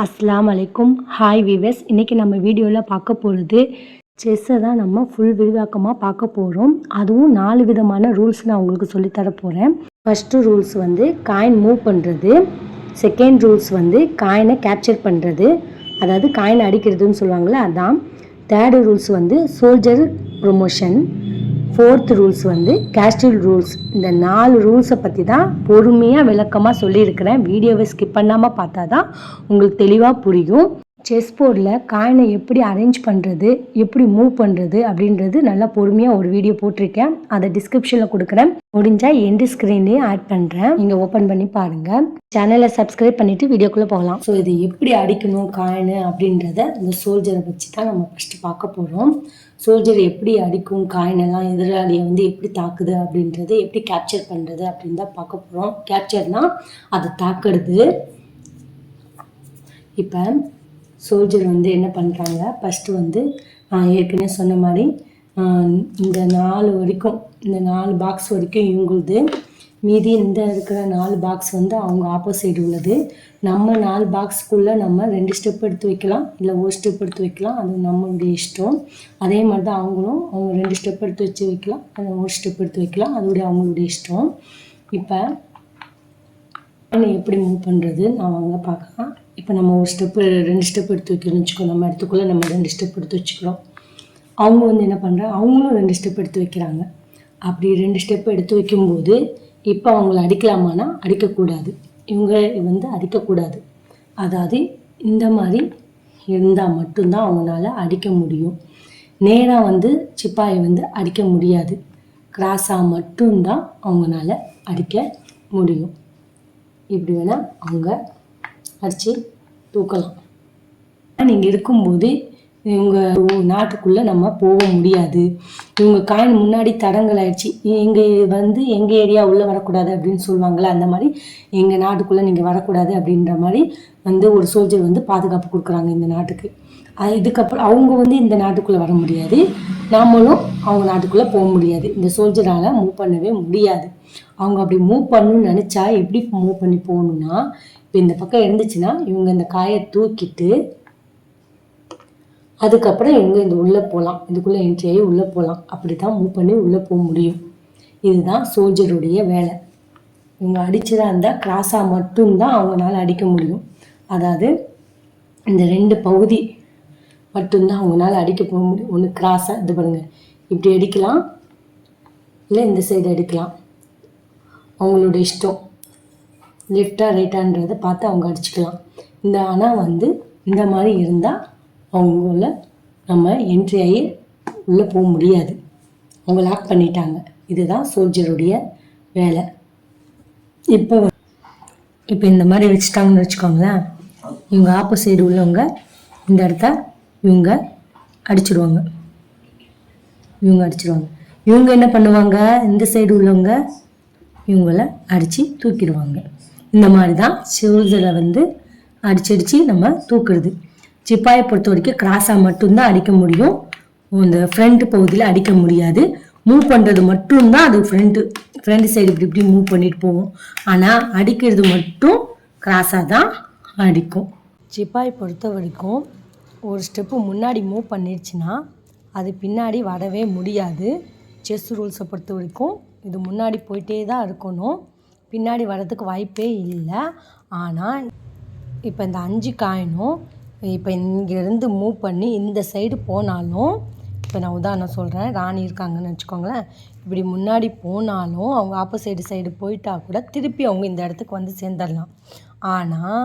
அஸ்ஸலாமு அலைக்கும். Hi viewers. இன்றைக்கி நம்ம வீடியோவில் பார்க்க போகிறது செஸ்ஸை தான் நம்ம ஃபுல் விரிவாக்கமாக பார்க்க போகிறோம். அதுவும் 4 விதமான ரூல்ஸ் நான் உங்களுக்கு சொல்லித்தர போகிறேன். ஃபஸ்ட்டு ரூல்ஸ் வந்து காயின் மூவ் பண்ணுறது. செகண்ட் ரூல்ஸ் வந்து காயினை கேப்சர் பண்ணுறது, அதாவது காயினை அடிக்கிறதுன்னு சொல்லுவாங்களே அதான். தேர்டு ரூல்ஸ் வந்து சோல்ஜர் ப்ரொமோஷன். ஃபோர்த் ரூல்ஸ் வந்து கேஸ்டில் ரூல்ஸ். இந்த 4 ரூல்ஸை பற்றி தான் பொறுமையாக விளக்கமாக சொல்லியிருக்கிறேன். வீடியோவை ஸ்கிப் பண்ணாமல் பார்த்தா தான் உங்களுக்கு தெளிவாக புரியும். செஸ் போர்டில் காயினை எப்படி அரேஞ்ச் பண்ணுறது, எப்படி மூவ் பண்ணுறது அப்படின்றது நல்லா பொறுமையாக ஒரு வீடியோ போட்டிருக்கேன். அதை டிஸ்கிரிப்ஷனில் கொடுக்குறேன். முடிஞ்சால் எண்டு ஸ்க்ரீன்லேயும் ஆட் பண்ணுறேன், நீங்கள் ஓப்பன் பண்ணி பாருங்கள். சேனலை சப்ஸ்கிரைப் பண்ணிவிட்டு வீடியோக்குள்ளே போகலாம். ஸோ இது எப்படி அடிக்கணும் காயின் அப்படின்றத இந்த சோல்ஜரை வச்சு தான் நம்ம ஃபஸ்ட்டு பார்க்க போகிறோம். சோல்ஜர் எப்படி அடிக்கும், காயினெல்லாம் எதிராளியை வந்து எப்படி தாக்குது அப்படின்றது, எப்படி கேப்சர் பண்ணுறது அப்படின்னு தான் பார்க்க போகிறோம். கேப்சர்னால் அதை தாக்குறது. இப்போ சோல்ஜர் வந்து என்ன பண்ணுறாங்க, ஃபஸ்ட்டு வந்து ஏற்கனவே சொன்ன மாதிரி இந்த 4 வரைக்கும், இந்த 4 பாக்ஸ் வரைக்கும் இவங்களுது. மீதி இந்த இருக்கிற 4 பாக்ஸ் வந்து அவங்க ஆப்போசைடு உள்ளது. நம்ம 4 பாக்ஸுக்குள்ளே நம்ம 2 ஸ்டெப் எடுத்து வைக்கலாம், இல்லை ஒரு ஸ்டெப் எடுத்து வைக்கலாம், அது நம்மளுடைய இஷ்டம். அதே மாதிரி தான் அவங்களும் அவங்க 2 ஸ்டெப் எடுத்து வச்சு வைக்கலாம், ஒரு ஸ்டெப் எடுத்து வைக்கலாம், அதோடைய அவங்களுடைய இஷ்டம். இப்போ எப்படி மூவ் பண்ணுறது நான் வாங்க பார்க்கலாம். இப்போ நம்ம ஒரு ஸ்டெப்பு 2 ஸ்டெப் எடுத்து வைக்கிறோம்னு வச்சுக்கோ. நம்ம இடத்துக்குள்ளே நம்ம 2 ஸ்டெப் எடுத்து வச்சுக்கிறோம். அவங்க வந்து என்ன பண்ணுறாங்க, அவங்களும் 2 ஸ்டெப் எடுத்து வைக்கிறாங்க. அப்படி 2 ஸ்டெப் எடுத்து வைக்கும்போது இப்போ அவங்கள அடிக்கலாமான்னா அடிக்கக்கூடாது. இவங்க வந்து அடிக்கக்கூடாது. அதாவது இந்த மாதிரி இருந்தால் மட்டும்தான் அவங்களால அடிக்க முடியும். நேராக வந்து சிப்பாயை வந்து அடிக்க முடியாது. கிராஸாக மட்டும்தான் அவங்களால அடிக்க முடியும். இப்படி வேணால் அவங்க அடித்து தூக்கலாம். நீங்கள் இருக்கும்போது இவங்க நாட்டுக்குள்ளே நம்ம போக முடியாது. இவங்க காயின் முன்னாடி தடங்கள் ஆயிடுச்சு, எங்கள் ஏரியா உள்ளே வரக்கூடாது அப்படின்னு சொல்லுவாங்களே, அந்த மாதிரி எங்கள் நாட்டுக்குள்ளே நீங்கள் வரக்கூடாது அப்படின்ற மாதிரி வந்து ஒரு சோல்ஜர் வந்து பாதுகாப்பு கொடுக்குறாங்க இந்த நாட்டுக்கு. இதுக்கப்புறம் அவங்க வந்து இந்த நாட்டுக்குள்ளே வர முடியாது, நாமளும் அவங்க நாட்டுக்குள்ளே போக முடியாது. இந்த சோல்ஜரால் மூவ் பண்ணவே முடியாது. அவங்க அப்படி மூவ் பண்ணணும்னு நினச்சா எப்படி மூவ் பண்ணி போகணுன்னா, இப்போ இந்த பக்கம் இருந்துச்சுன்னா இவங்க இந்த காயை தூக்கிட்டு அதுக்கப்புறம் இவங்க இந்த உள்ளே போகலாம், இதுக்குள்ளே என்ட்ரி ஆகி உள்ளே போகலாம். அப்படி தான் மூவ் பண்ணி உள்ளே போக முடியும். இதுதான் சோல்ஜருடைய வேலை. இவங்க அடிச்சதாக இருந்தால் கிராஸாக மட்டும்தான் அவங்களால அடிக்க முடியும். அதாவது இந்த 2 பகுதி மட்டும்தான் அவங்களால அடிக்க போக முடியும். ஒன்று கிராஸாக இது பாருங்கள், இப்படி அடிக்கலாம், இல்லை இந்த சைடு அடிக்கலாம், அவங்களோட இஷ்டம். லெஃப்டாக ரைட்டான்றதை பார்த்து அவங்க அடிச்சுக்கலாம். ஆனால் வந்து இந்த மாதிரி இருந்தால் அவங்கள நம்ம என்ட்ரி ஆகி உள்ளே போக முடியாது. அவங்க லாக் பண்ணிட்டாங்க. இதுதான் சோல்ஜருடைய வேலை. இப்போ இந்த மாதிரி வச்சுட்டாங்கன்னு வச்சுக்கோங்களேன், இவங்க ஆப்போசைடு உள்ளவங்க இந்த இடத்த இவங்க அடிச்சிடுவாங்க. இவங்க என்ன பண்ணுவாங்க, இந்த சைடு உள்ளவங்க இவங்கள அடித்து தூக்கிடுவாங்க. இந்த மாதிரி தான் சோல்ஜரை வந்து அடிச்சு நம்ம தூக்குறது. சிப்பாயை பொறுத்த வரைக்கும் கிராஸாக மட்டும்தான் அடிக்க முடியும். இந்த ஃப்ரண்ட் பகுதியில் அடிக்க முடியாது. மூவ் பண்ணுறது மட்டும்தான் அது ஃப்ரண்ட் சைடு இப்படி மூவ் பண்ணிட்டு போவோம். ஆனால் அடிக்கிறது மட்டும் கிராஸாக தான் அடிக்கும். சிப்பாயை பொறுத்த வரைக்கும் ஒரு ஸ்டெப்பு முன்னாடி மூவ் பண்ணிடுச்சுன்னா அது பின்னாடி வரவே முடியாது. செஸ் ரூல்ஸை பொறுத்த வரைக்கும் இது முன்னாடி போயிட்டே தான் இருக்கணும், பின்னாடி வர்றதுக்கு வாய்ப்பே இல்லை. ஆனால் இப்போ இந்த 5 காயினும் இப்போ இங்கேருந்து மூவ் பண்ணி இந்த சைடு போனாலும், இப்போ நான் உதாரணம் சொல்கிறேன், ராணி இருக்காங்கன்னு வச்சுக்கோங்களேன், இப்படி முன்னாடி போனாலும் அவங்க ஆப்போசைடு சைடு போயிட்டா கூட திருப்பி அவங்க இந்த இடத்துக்கு வந்து சேர்ந்துடலாம். ஆனால்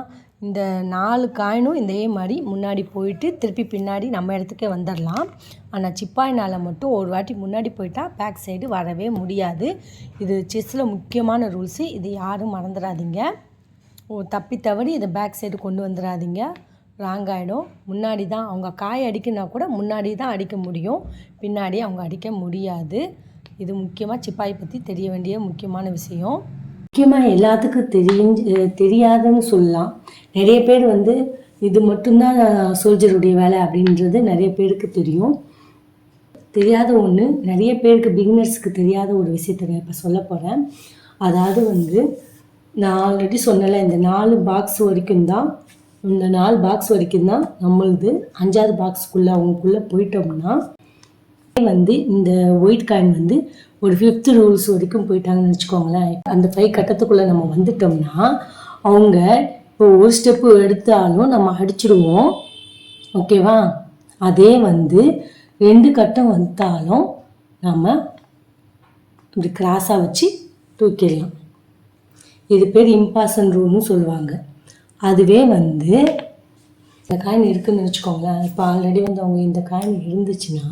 இந்த 4 காயினும் இதே மாதிரி முன்னாடி போயிட்டு திருப்பி பின்னாடி நம்ம இடத்துக்கே வந்துடலாம். ஆனால் சிப்பாயினால் மட்டும் ஒரு வாட்டி முன்னாடி போயிட்டா பேக் சைடு வரவே முடியாது. இது செஸ்ஸில் முக்கியமான ரூல்ஸு. இது யாரும் மறந்துடாதீங்க. தப்பி தவறி இதை பேக் சைடு கொண்டு வந்துடாதீங்க, ராங் ஆகிடும். முன்னாடி தான் அவங்க காய் அடிக்கணுன்னா கூட முன்னாடி தான் அடிக்க முடியும், பின்னாடி அவங்க அடிக்க முடியாது. இது முக்கியமாக சிப்பாயை பற்றி தெரிய வேண்டிய முக்கியமான விஷயம். முக்கியமாக எல்லாத்துக்கும் தெரியாதுன்னு சொல்லலாம். நிறைய பேர் வந்து இது மட்டும்தான் சோல்ஜருடைய வேலை அப்படின்றது நிறைய பேருக்கு தெரியும். தெரியாத ஒன்று, நிறைய பேருக்கு பிகினர்ஸுக்கு தெரியாத ஒரு விஷயத்தை நான் இப்போ சொல்ல போகிறேன். அதாவது வந்து நான் ஆல்ரெடி சொன்னல, இந்த 4 பாக்ஸ் வரைக்கும் தான் இந்த 4 பாக்ஸ் வரைக்கும் தான் நம்மளுது. 5வது பாக்ஸுக்குள்ளே அவங்களுக்குள்ளே போயிட்டோம்னா வந்து இந்த ஒயிட் காயின் வந்து ஒரு 5th ரூல்ஸ் வரைக்கும் போயிட்டாங்கன்னு வச்சுக்கோங்களேன். அந்த 5 கட்டத்துக்குள்ளே நம்ம வந்துட்டோம்னா அவங்க இப்போ ஒரு ஸ்டெப்பு எடுத்தாலும் நம்ம அடிச்சிடுவோம். ஓகேவா? அதே வந்து 2 கட்டம் வந்தாலும் நம்ம இப்படி கிராஸாக வச்சு தூக்கிடலாம். இது பேர் இம்பாசன் ரூல்னு சொல்லுவாங்க. அதுவே வந்து இந்த காயின் இருக்குதுன்னு வச்சுக்கோங்களேன். இப்போ ஆல்ரெடி வந்து அவங்க இந்த காயின் இருந்துச்சுன்னா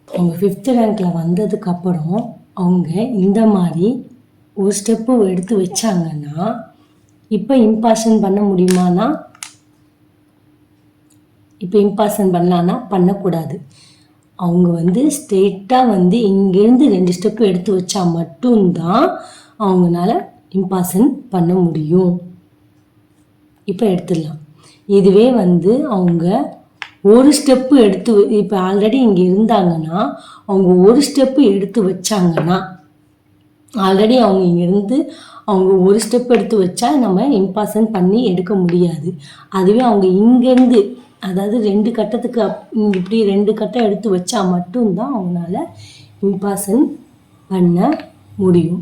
அவங்க 5th ரேங்கில் வந்ததுக்கப்புறம் அவங்க இந்த மாதிரி ஒரு ஸ்டெப்பு எடுத்து வச்சாங்கன்னா இப்போ இம்பாசன் பண்ண முடியுமானா, இப்போ இம்பாசன் பண்ணலான்னா பண்ணக்கூடாது. அவங்க வந்து ஸ்ட்ரெயிட்டாக வந்து இங்கேருந்து 2 ஸ்டெப்பு எடுத்து வச்சா மட்டும்தான் அவங்களால இம்பாசன் பண்ண முடியும். இப்போ எடுத்துடலாம். இதுவே வந்து அவங்க ஒரு ஸ்டெப்பு எடுத்து இப்போ ஆல்ரெடி இங்கே இருந்தாங்கன்னா அவங்க ஒரு ஸ்டெப்பு எடுத்து வச்சாங்கன்னா ஆல்ரெடி அவங்க இங்கேருந்து அவங்க ஒரு ஸ்டெப் எடுத்து வச்சா நம்ம இம்பாசன் பண்ணி எடுக்க முடியாது. அதுவே அவங்க இங்கேருந்து அதாவது 2 கட்டத்துக்கு இப்படி 2 கட்டம் எடுத்து வச்சா மட்டும்தான் அவங்களால இம்பாசன் பண்ண முடியும்.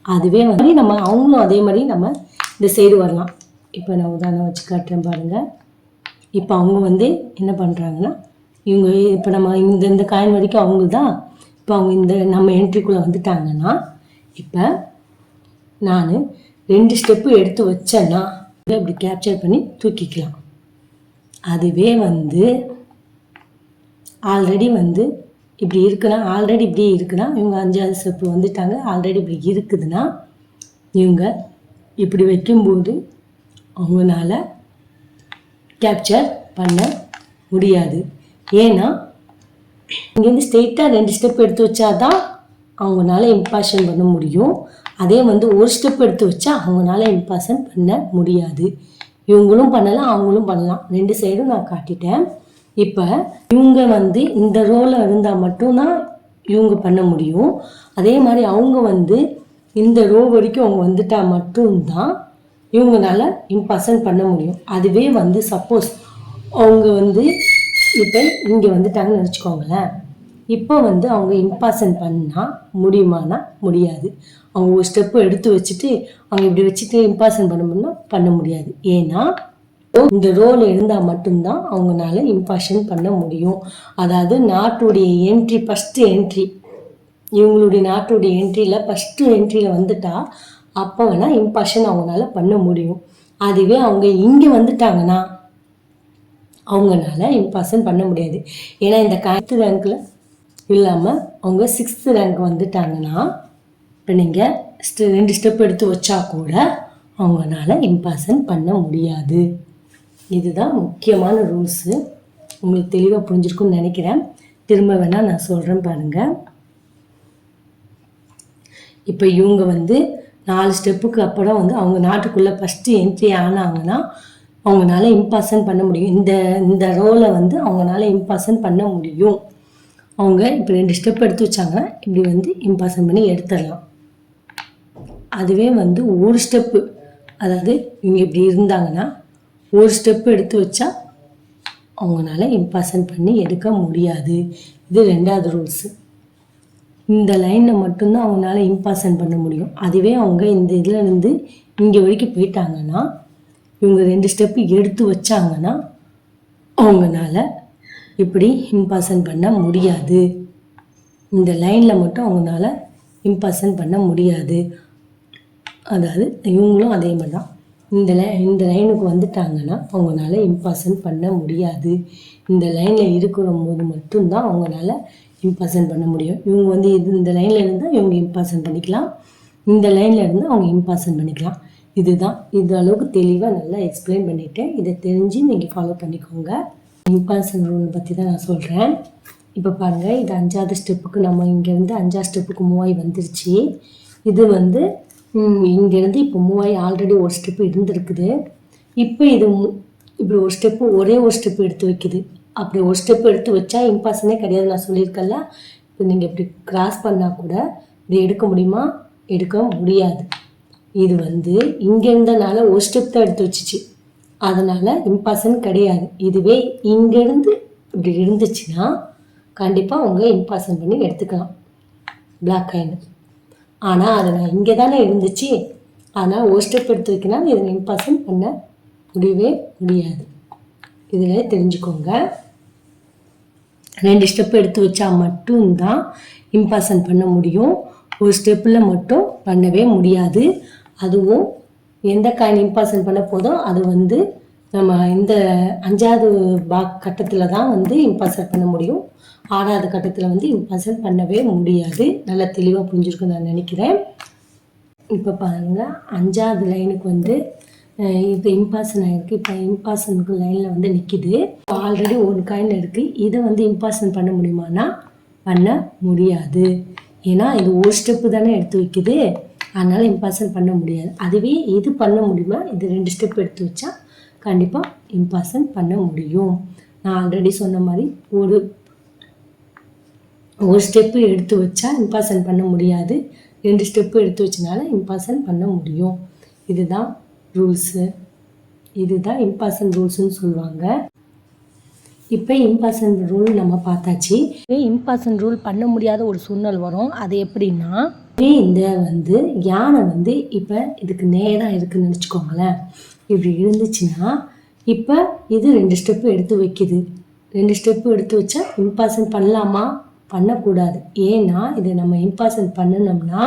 அதுவே வந்து நம்ம அவங்களும் அதே மாதிரி நம்ம இந்த சைடு வரலாம். இப்போ நான் உதாரணம் வச்சு காட்டுறேன் பாருங்கள். இப்போ அவங்க வந்து என்ன பண்ணுறாங்கன்னா இவங்க இப்போ நம்ம இந்த காயின் வரைக்கும் அவங்க தான். இப்போ அவங்க இந்த நம்ம என்ட்ரிக்குள்ளே வந்துட்டாங்கன்னா இப்போ நான் 2 ஸ்டெப்பு எடுத்து வச்சேன்னா இப்படி கேப்சர் பண்ணி தூக்கிக்கலாம். அதுவே வந்து ஆல்ரெடி வந்து இப்படி இருக்குன்னா ஆல்ரெடி இப்படி இருக்குன்னா இவங்க 5வது ஸ்டெப்பு வந்துட்டாங்க. ஆல்ரெடி இப்படி இருக்குதுன்னா இவங்க இப்படி வைக்கும்போது அவங்களால கேப்சர் பண்ண முடியாது. ஏன்னா இங்கேருந்து ஸ்ட்ரெயிட்டாக 2 ஸ்டெப் எடுத்து வச்சாதான் அவங்களால இம்பாசன் பண்ண முடியும். அதே வந்து ஒரு ஸ்டெப் எடுத்து வச்சா அவங்களால இம்பாசன் பண்ண முடியாது. இவங்களும் பண்ணலாம், அவங்களும் பண்ணலாம். 2 சைடும் நான் காட்டிட்டேன். இப்போ இவங்க வந்து இந்த ரோவில் இருந்தால் மட்டும்தான் இவங்க பண்ண முடியும். அதே மாதிரி அவங்க வந்து இந்த ரோ வரைக்கும் அவங்க வந்துட்டால் மட்டும்தான் இவங்களால இம்பாசன் பண்ண முடியும். அதுவே வந்து சப்போஸ் அவங்க வந்து இப்போ இங்கே வந்துட்டாங்கன்னு நினச்சிக்கோங்களேன். இப்போ வந்து அவங்க இம்பாசன் பண்ணால் முடியுமானா முடியாது. அவங்க ஒரு ஸ்டெப்பு எடுத்து வச்சுட்டு அவங்க இப்படி வச்சுட்டு இம்பாசன் பண்ண முடியாது. ஏன்னா இந்த ரோல் இருந்தால் மட்டும்தான் அவங்களால இம்பாசன் பண்ண முடியும். அதாவது நாட்டுடைய என்ட்ரி ஃபஸ்ட்டு என்ட்ரி இவங்களுடைய நாட்டுடைய என்ட்ரியில் ஃபஸ்ட்டு என்ட்ரியில் வந்துட்டா அப்போ வேணால் இம்பாசன் அவங்களால பண்ண முடியும். அதுவே அவங்க இங்கே வந்துட்டாங்கன்னா அவங்களால இம்பாசன் பண்ண முடியாது. ஏன்னா இந்த 10th ரேங்கில் இல்லாமல் அவங்க 6th ரேங்க் வந்துட்டாங்கன்னா இப்போ நீங்கள் 2 ஸ்டெப் எடுத்து வச்சா கூட அவங்களால இம்பாசன் பண்ண முடியாது. இதுதான் முக்கியமான ரூல்ஸு. உங்களுக்கு தெளிவாக புரிஞ்சிருக்குன்னு நினைக்கிறேன். திரும்ப வேணால் நான் சொல்கிறேன் பாருங்கள். இப்போ இவங்க வந்து 4 ஸ்டெப்புக்கு அப்புறம் வந்து அவங்க நாட்டுக்குள்ளே ஃபஸ்ட்டு என்ட்ரி ஆனாங்கன்னா அவங்களால இம்பாசன் பண்ண முடியும். இந்த ரோலை வந்து அவங்களால இம்பாசன் பண்ண முடியும். அவங்க இப்போ 2 ஸ்டெப் எடுத்து வச்சாங்கன்னா இப்படி வந்து இம்பாசன் பண்ணி எடுத்துடலாம். அதுவே வந்து ஒரு ஸ்டெப்பு அதாவது இவங்க இப்படி இருந்தாங்கன்னா ஒரு ஸ்டெப்பு எடுத்து வச்சா அவங்களால இம்பாசன் பண்ணி எடுக்க முடியாது. இது 2வது ரூல்ஸு. இந்த லைனில் மட்டும்தான் அவங்களால இம்பாசன் பண்ண முடியும். அதுவே அவங்க இந்த இதில் இருந்து இங்கே வரைக்கும் போயிட்டாங்கன்னா இவங்க 2 ஸ்டெப்பு எடுத்து வச்சாங்கன்னா அவங்களால இப்படி இம்பாசன் பண்ண முடியாது. இந்த லைனில் மட்டும் அவங்களால இம்பாசன் பண்ண முடியாது. அதாவது இவங்களும் அதே மாதிரி தான். இந்த லைனுக்கு வந்துட்டாங்கன்னா அவங்களால இம்பாசன் பண்ண முடியாது. இந்த லைனில் இருக்கிற போது மட்டும்தான் அவங்களால இம்பாசன் பண்ண முடியும். இவங்க வந்து இந்த லைனில் இருந்தால் இவங்க இம்பாசன் பண்ணிக்கலாம், இந்த லைனில் இருந்தால் அவங்க இம்பாசன் பண்ணிக்கலாம். இதுதான். இது அளவுக்கு தெளிவாக நல்லா எக்ஸ்பிளைன் பண்ணிவிட்டேன். இதை தெரிஞ்சு நீங்கள் ஃபாலோ பண்ணிக்கோங்க. இம்பாசன் ரூல் பற்றி தான் நான் சொல்கிறேன். இப்போ பாருங்கள், இது 5வது ஸ்டெப்புக்கு நம்ம இங்கேருந்து 5வது ஸ்டெப்புக்கு மூவாய் வந்துருச்சு. இது வந்து இங்கேருந்து இப்போ மூவாய் ஆல்ரெடி ஒரு ஸ்டெப்பு இருந்துருக்குது. இப்போ இது இப்படி ஒரு ஸ்டெப்பு ஒரே ஒரு ஸ்டெப்பு எடுத்து வைக்குது. அப்படி ஒரு ஸ்டெப் எடுத்து வச்சா இம்பாசனே கிடையாது. நான் சொல்லியிருக்கேன்ல, இப்போ நீங்கள் இப்படி கிராஸ் பண்ணால் கூட இது எடுக்க முடியுமா? எடுக்க முடியாது. இது வந்து இங்கே இருந்தனால ஒரு ஸ்டெப் தான் எடுத்து வச்சிச்சு. அதனால் இம்பார்சன் கிடையாது. இதுவே இங்கேருந்து இப்படி இருந்துச்சுன்னா கண்டிப்பாக அவங்க இம்பார்சன் பண்ணி எடுத்துக்கலாம் பிளாக் காயின். ஆனால் அது நான் இங்கே தானே இருந்துச்சு, ஆனால் ஒரு ஸ்டெப் எடுத்து வைக்கணும், இதில் இம்பார்சன் பண்ண முடியவே முடியாது. இதில் தெரிஞ்சுக்கோங்க, 2 ஸ்டெப் எடுத்து வச்சா மட்டும்தான் இம்பார்சன் பண்ண முடியும். ஒரு ஸ்டெப்பில் மட்டும் பண்ணவே முடியாது. அதுவும் எந்த காயின் இம்பார்சன் பண்ண போதும் அது வந்து நம்ம இந்த 5வது கட்டத்தில் தான் வந்து இம்பார்சன் பண்ண முடியும். 6வது கட்டத்தில் வந்து இம்பார்சன் பண்ணவே முடியாது. நல்லா தெளிவாக புரிஞ்சிருக்குன்னு நான் நினைக்கிறேன். இப்போ பாருங்கள், 5வது லைனுக்கு வந்து இப்போ இம்பார்சன் ஆகிருக்கு. இப்போ இம்பார்சனுக்கு லைனில் வந்து நிற்கிது. ஆல்ரெடி ஒரு காயின் இருக்குது. இதை வந்து இம்பார்சன் பண்ண முடியுமானா பண்ண முடியாது. ஏன்னா இது ஒரு ஸ்டெப்பு தானே எடுத்து வைக்குது, அதனால் இம்பார்சன் பண்ண முடியாது. அதுவே இது பண்ண முடியுமா, இது 2 ஸ்டெப் எடுத்து வச்சா கண்டிப்பாக இம்பார்சன் பண்ண முடியும். நான் ஆல்ரெடி சொன்ன மாதிரி ஒரு ஸ்டெப்பு எடுத்து வச்சா இம்பார்சன் பண்ண முடியாது, 2 ஸ்டெப்பு எடுத்து வச்சனால இம்பார்சன் பண்ண முடியும். இதுதான் ரூல்ஸு, இதுதான் இம்பார்சன் ரூல்ஸுன்னு சொல்லுவாங்க. இப்போ இம்பார்சன் ரூல் நம்ம பார்த்தாச்சு. இம்பார்சன் ரூல் பண்ண முடியாத ஒரு சூழ்நிலை வரும். அது எப்படின்னா, இந்த வந்து யானை வந்து இப்போ இதுக்கு நேராக இருக்குதுன்னு நினச்சிக்கோங்களேன். இப்படி இருந்துச்சுன்னா இப்போ இது 2 ஸ்டெப்பு எடுத்து வைக்குது. 2 ஸ்டெப்பு எடுத்து வச்சா இம்பார்சன் பண்ணலாமா, பண்ணக்கூடாது. ஏன்னா இதை நம்ம இம்பார்சன் பண்ணணும்னா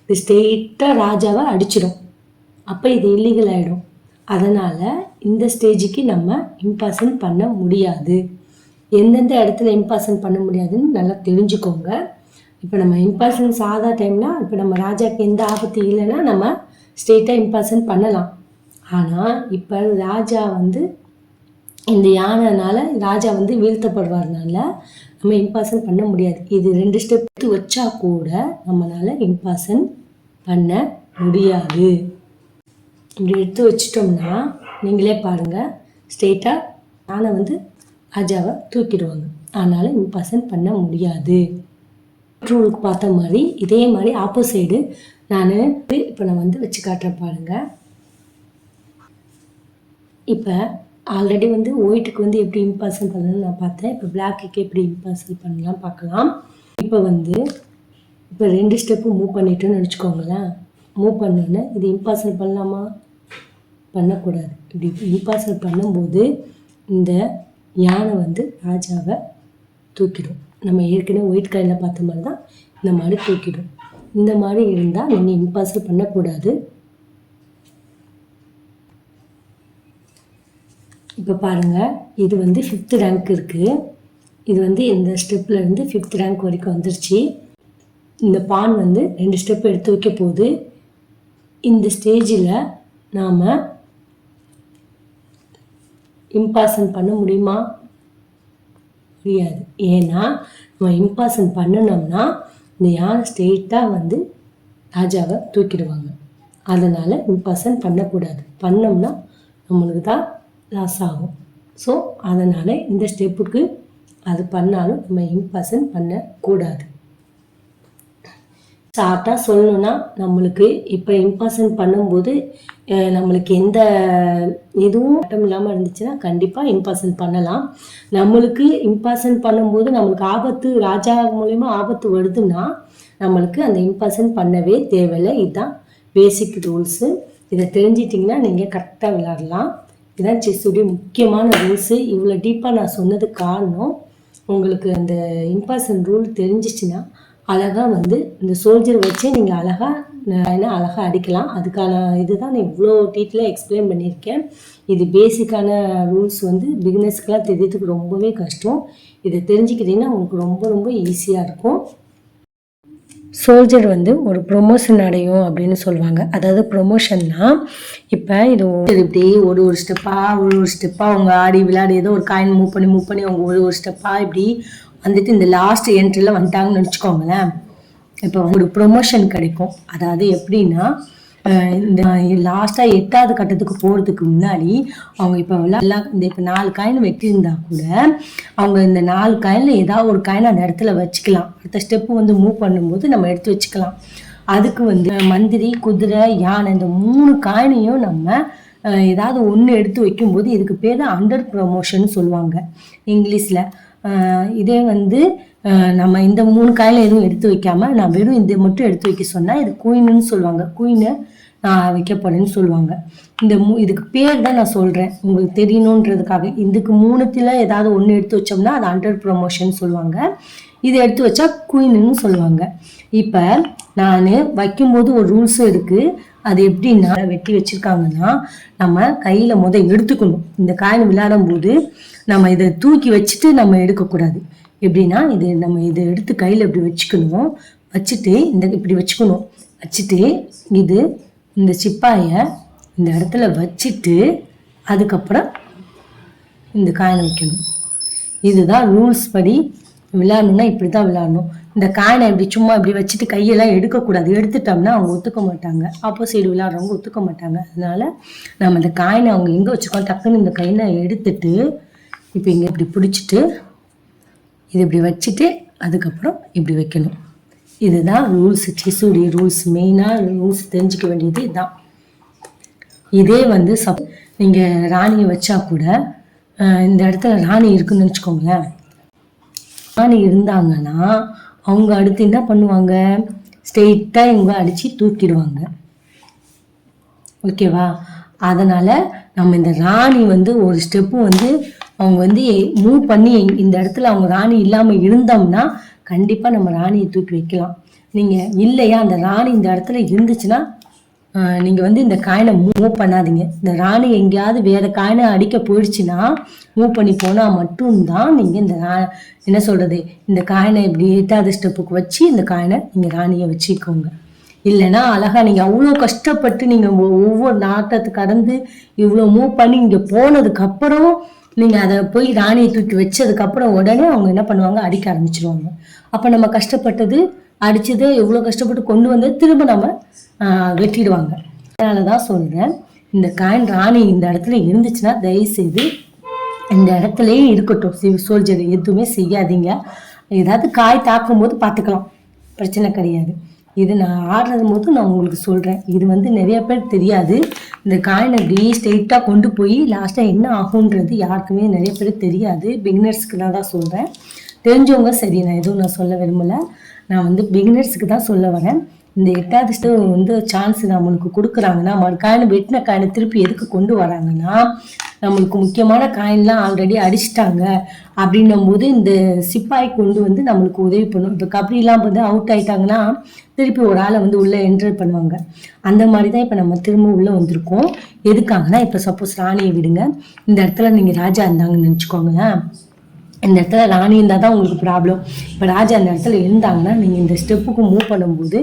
இது ஸ்ட்ரெயிட்டாக ராஜாவை அடிச்சிடும், அப்போ இது இல்லீகல் ஆகிடும். அதனால் இந்த ஸ்டேஜுக்கு நம்ம இம்பார்சன் பண்ண முடியாது. எந்தெந்த இடத்துல இம்பார்சன் பண்ண முடியாதுன்னு நல்லா தெரிஞ்சுக்கோங்க. இப்போ நம்ம இம்பார்சன் சாதா டைம்னா, இப்போ நம்ம ராஜாவுக்கு எந்த ஆபத்து இல்லைன்னா நம்ம ஸ்ட்ரெயிட்டாக இம்பார்சன் பண்ணலாம். ஆனால் இப்போ ராஜா வந்து இந்த யானைனால ராஜா வந்து வீழ்த்தப்படுவார்னால நம்ம இம்பார்சன் பண்ண முடியாது. இது 2 ஸ்டெப் வச்சா கூட நம்மளால் இம்பார்சன் பண்ண முடியாது. இப்படி எடுத்து வச்சிட்டோம்னா நீங்களே பாருங்கள், ஸ்ட்ரெயிட்டாக யானை வந்து ராஜாவை தூக்கிடுவாங்க. அதனால் இம்பார்சன் பண்ண முடியாது. ரூலுக்கு பார்த்த மாதிரி இதே மாதிரி ஆப்போசைடு நான் இப்போ நான் வந்து வச்சு காட்டுறேன் பாருங்கள். இப்போ ஆல்ரெடி வந்து ஒயிட்டுக்கு வந்து எப்படி இம்பார்சன் பண்ணணும்னு நான் பார்த்தேன். இப்போ பிளாக்குக்கு எப்படி இம்பார்சன் பண்ணலாம் பார்க்கலாம். இப்போ வந்து இப்போ 2 ஸ்டெப்பு மூவ் பண்ணிட்டோன்னு நினச்சிக்கோங்களேன். மூவ் பண்ணோன்னே இது இம்பார்சன் பண்ணலாமா, பண்ணக்கூடாது. இப்படி இம்பார்சன் பண்ணும்போது இந்த யானை வந்து ராஜாவை தூக்கிடும். நம்ம ஏற்கனவே ஒயிட் காயினில் பார்த்த மாதிரி தான் இந்த மாதிரி தூக்கிடும். இந்த மாதிரி இருந்தால் நீங்கள் இம்பார்சன் பண்ணக்கூடாது. இப்போ பாருங்கள், இது வந்து 5th ரேங்க் இருக்குது. இது வந்து இந்த ஸ்டெப்லேருந்து 5th ரேங்க் வரைக்கும் வந்துருச்சு. இந்த பான் வந்து 2 ஸ்டெப் எடுத்து வைக்க போகுது. இந்த ஸ்டேஜில் நாம் இம்பார்சன் பண்ண முடியுமா, முடியாது. ஏன்னா நம்ம இம்பார்சன் பண்ணணும்னா இந்த யானை ஸ்ட்ரெயிட்டாக வந்து ராஜாவை தூக்கிடுவாங்க. அதனால் இம்பார்சன் பண்ணக்கூடாது. பண்ணோம்னா நம்மளுக்கு தான் லாஸ் ஆகும். ஸோ அதனால் இந்த ஸ்டெப்புக்கு அது பண்ணாலும் நம்ம இம்பார்சன் பண்ணக்கூடாது. ஷார்ட்டாக சொல்லணுன்னா, நம்மளுக்கு இப்போ இம்பார்சன் பண்ணும்போது நம்மளுக்கு எந்த எதுவும் கட்டம் இல்லாமல் இருந்துச்சுன்னா கண்டிப்பாக இம்பார்சன் பண்ணலாம். நம்மளுக்கு இம்பார்சன் பண்ணும்போது நம்மளுக்கு ஆபத்து, ராஜா மூலயமா ஆபத்து வருதுன்னா நம்மளுக்கு அந்த இம்பார்சன் பண்ணவே தேவையில்லை. இதுதான் பேசிக் ரூல்ஸு. இதை தெரிஞ்சிட்டிங்கன்னா நீங்கள் கரெக்டாக விளையாடலாம். இதுதான் செஸ்ஸுடைய முக்கியமான ரூல்ஸு. இவ்வளோ டீப்பாக நான் சொன்னதுக்கு காரணம், உங்களுக்கு அந்த இம்பார்சன் ரூல் தெரிஞ்சிச்சுன்னா அழகாக வந்து இந்த சோல்ஜர் வச்சு நீங்கள் அழகாக அடிக்கலாம். அதுக்கான இதுதான் நான் இவ்வளோ டீட்டெயிலாக எக்ஸ்பிளைன் பண்ணியிருக்கேன். இது பேசிக்கான ரூல்ஸ் வந்து பிகினர்ஸ்க்கெலாம் தெரியறதுக்கு ரொம்பவே கஷ்டம். இதை தெரிஞ்சுக்கிட்டிங்கன்னா உங்களுக்கு ரொம்ப ரொம்ப ஈஸியாக இருக்கும். சோல்ஜர் வந்து ஒரு ப்ரொமோஷன் அடையும் அப்படின்னு சொல்லுவாங்க. அதாவது ப்ரொமோஷன்னா இப்போ இது இப்படி ஒரு ஸ்டெப்பாக அவங்க ஆடி விளையாடி ஏதோ ஒரு காயின் மூவ் பண்ணி அவங்க ஒரு ஸ்டெப்பாக இப்படி வந்துட்டு இந்த லாஸ்ட் என்ட்ரியில் வந்துட்டாங்கன்னு நினச்சிக்கோங்களேன். இப்போ ஒரு ப்ரொமோஷன் கிடைக்கும். அதாவது எப்படின்னா, இந்த லாஸ்ட்டாக 8வது கட்டத்துக்கு போகிறதுக்கு முன்னாடி அவங்க இப்போ இந்த இப்போ 4 காயின் வெட்டியிருந்தா கூட அவங்க இந்த 4 காயினில் ஏதாவது ஒரு காயின் அந்த இடத்துல வச்சுக்கலாம். அடுத்த ஸ்டெப்பு வந்து மூவ் பண்ணும்போது நம்ம எடுத்து வச்சுக்கலாம். அதுக்கு வந்து மந்திரி, குதிரை, யானை இந்த 3 காயினையும் நம்ம ஏதாவது ஒன்று எடுத்து வைக்கும்போது இதுக்கு பேர் தான் அண்டர் ப்ரொமோஷன் சொல்லுவாங்க இங்கிலீஷில். இதே வந்து நம்ம இந்த 3 காயில் எதுவும் எடுத்து வைக்காமல் நான் வெறும் இது மட்டும் எடுத்து வைக்க சொன்னால் இது குயின்னு சொல்லுவாங்க. குயினை நான் வைக்க போறேன்னு சொல்லுவாங்க. இதுக்கு பேர் தான் நான் சொல்கிறேன் உங்களுக்கு தெரியணுன்றதுக்காக. இதுக்கு 3த்தில் ஏதாவது ஒன்று எடுத்து வச்சோம்னா அது அண்டர் ப்ரொமோஷன் சொல்லுவாங்க. இதை எடுத்து வச்சா குயின்னு சொல்லுவாங்க. இப்போ நான் வைக்கும்போது ஒரு ரூல்ஸும் இருக்குது. அது எப்படின்னா வெட்டி வச்சுருக்காங்கன்னா நம்ம கையில் எடுத்துக்கணும். இந்த காயின் விளையாடும் போது நம்ம இதை தூக்கி வச்சுட்டு நம்ம எடுக்கக்கூடாது. எப்படின்னா நம்ம இதை எடுத்து கையில் இப்படி வச்சுக்கணும். வச்சுட்டு இப்படி வச்சுக்கணும். வச்சுட்டு இந்த சிப்பாயை இந்த இடத்துல வச்சுட்டு அதுக்கப்புறம் இந்த காயினை வைக்கணும். இதுதான் ரூல்ஸ் படி விளையாடணும்னா இப்படி தான் விளையாடணும். இந்த காயினை இப்படி சும்மா இப்படி வச்சுட்டு கையெல்லாம் எடுக்கக்கூடாது. எடுத்துட்டோம்னா அவங்க ஒத்துக்க மாட்டாங்க. ஆப்போசைடு விளையாடுறவங்க ஒத்துக்க மாட்டாங்க. அதனால நம்ம இந்த காயினை அவங்க எங்கே வச்சுக்கோம் டக்குன்னு இந்த காயினை எடுத்துட்டு இப்போ இங்கே இப்படி பிடிச்சிட்டு இது இப்படி வச்சுட்டு அதுக்கப்புறம் இப்படி வைக்கணும். இதுதான் ரூல்ஸ். செஸ்ஸுடைய ரூல்ஸ். மெயினாக ரூல்ஸ் தெரிஞ்சுக்க வேண்டியது இதுதான். இதே வந்து நீங்கள் ராணியை வச்சா கூட இந்த இடத்துல ராணி இருக்குன்னு வச்சுக்கோங்களேன். ராணி இருந்தாங்கன்னா அவங்க அடுத்து என்ன பண்ணுவாங்க, ஸ்ட்ரெயிட்டாக இவங்க அடித்து தூக்கிடுவாங்க. ஓகேவா? அதனால் நம்ம இந்த ராணி வந்து ஒரு ஸ்டெப்பு வந்து அவங்க வந்து மூவ் பண்ணி இந்த இடத்துல அவங்க ராணி இல்லாமல் இருந்தோம்னா கண்டிப்பாக நம்ம ராணியை தூக்கி வைக்கலாம். நீங்கள் இல்லையா அந்த ராணி இந்த இடத்துல இருந்துச்சுன்னா நீங்கள் வந்து இந்த காயினை மூவ் பண்ணாதீங்க. இந்த ராணி எங்கேயாவது வேறு காயினை அடிக்க போயிடுச்சுன்னா மூவ் பண்ணி போனால் மட்டும்தான் நீங்கள் என்ன சொல்கிறது இந்த காயினை இப்படி 8வது ஸ்டெப்புக்கு வச்சு இந்த காயினை நீங்கள் ராணியை வச்சுக்கோங்க. இல்லைன்னா அழகாக நீங்கள் அவ்வளோ கஷ்டப்பட்டு நீங்கள் ஒவ்வொரு நாட்டத்தை கடந்து இவ்வளோ மூவ் பண்ணி இங்கே போனதுக்கப்புறம் நீங்கள் அதை போய் ராணியை தூக்கி வச்சதுக்கப்புறம் உடனே அவங்க என்ன பண்ணுவாங்க, அடிக்க ஆரம்பிச்சிருவாங்க. அப்போ நம்ம கஷ்டப்பட்டது அடித்தது எவ்வளோ கஷ்டப்பட்டு கொண்டு வந்து திரும்ப நம்ம வெட்டிடுவாங்க. அதனால தான் சொல்கிறேன், இந்த காயின் ராணி இந்த இடத்துல இருந்துச்சுன்னா தயவுசெய்து இந்த இடத்துலையே இருக்கட்டும். சோல்ஜர் எதுவுமே செய்யாதீங்க. ஏதாவது காய் தாக்கும் போது பார்த்துக்கலாம், பிரச்சனை கிடையாது. இது நான் ஆடுறது போது நான் உங்களுக்கு சொல்கிறேன். இது வந்து நிறைய பேர் தெரியாது. இந்த காயினை அப்படியே ஸ்ட்ரெயிட்டாக கொண்டு போய் லாஸ்ட்டாக என்ன ஆகுன்றது யாருக்குமே நிறைய பேர் தெரியாது. பிகினர்ஸ்க்கு நான் தான் சொல்கிறேன். தெரிஞ்சவங்க சரி, நான் எதுவும் நான் சொல்ல விரும்பலை. நான் வந்து பிகினர்ஸுக்கு தான் சொல்ல வரேன். இந்த 8வது ஸ்டெப் வந்து சான்ஸ் நம்மளுக்கு கொடுக்குறாங்கன்னா காயினை வெட்டின காயினை திருப்பி எதுக்கு கொண்டு வராங்கன்னா நம்மளுக்கு முக்கியமான காயின்லாம் ஆல்ரெடி அடிச்சிட்டாங்க அப்படின்னும் போது இந்த சிப்பாய் கொண்டு வந்து நம்மளுக்கு உதவி பண்ணும். இப்போ கபடிலாம் வந்து அவுட் ஆயிட்டாங்கன்னா திருப்பி ஒரு ஆளை வந்து உள்ளே என்டர் பண்ணுவாங்க. அந்த மாதிரி தான் இப்போ நம்ம திரும்ப உள்ளே வந்திருக்கோம். எதுக்காங்கன்னா இப்போ சப்போஸ் ராணியை விடுங்க, இந்த இடத்துல நீங்கள் ராஜா இருந்தாங்கன்னு நினச்சிக்கோங்களேன். இந்த இடத்துல ராணி இருந்தால் தான் உங்களுக்கு ப்ராப்ளம். இப்போ ராஜா அந்த இடத்துல இருந்தாங்கன்னா நீங்கள் இந்த ஸ்டெப்புக்கு மூவ் பண்ணும்போது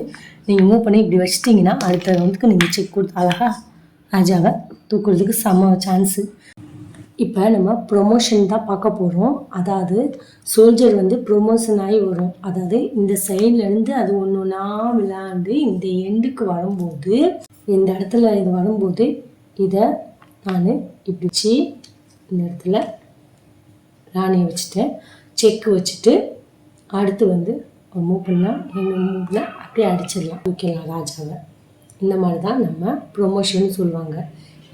நீங்கள் மூவ் பண்ணி இப்படி வச்சிட்டிங்கன்னா அடுத்த ரவுண்டுக்கு நீங்கள் செக் கொடுத்து அழகாக ராஜாவை தூக்குறதுக்கு செம சான்ஸு. இப்போ நம்ம ப்ரொமோஷன் தான் பார்க்க போகிறோம். அதாவது சோல்ஜர் வந்து ப்ரொமோஷன் ஆகி வரும். அதாவது இந்த சைட்லேருந்து அது ஒன்று ஒன்றா விளையாண்டு இந்த எண்டுக்கு வரும்போது இந்த இடத்துல இது வரும்போது இதை நான் இப்படி இந்த இடத்துல ராணியை வச்சுட்டேன், செக்கு வச்சுட்டு அடுத்து வந்து மூவ் பண்ணலாம். எங்கள் மூவில் அப்படியே அடிச்சிடலாம், தூக்கிடலாம் ராஜாவை. இந்த மாதிரி தான் நம்ம ப்ரொமோஷன் சொல்லுவாங்க.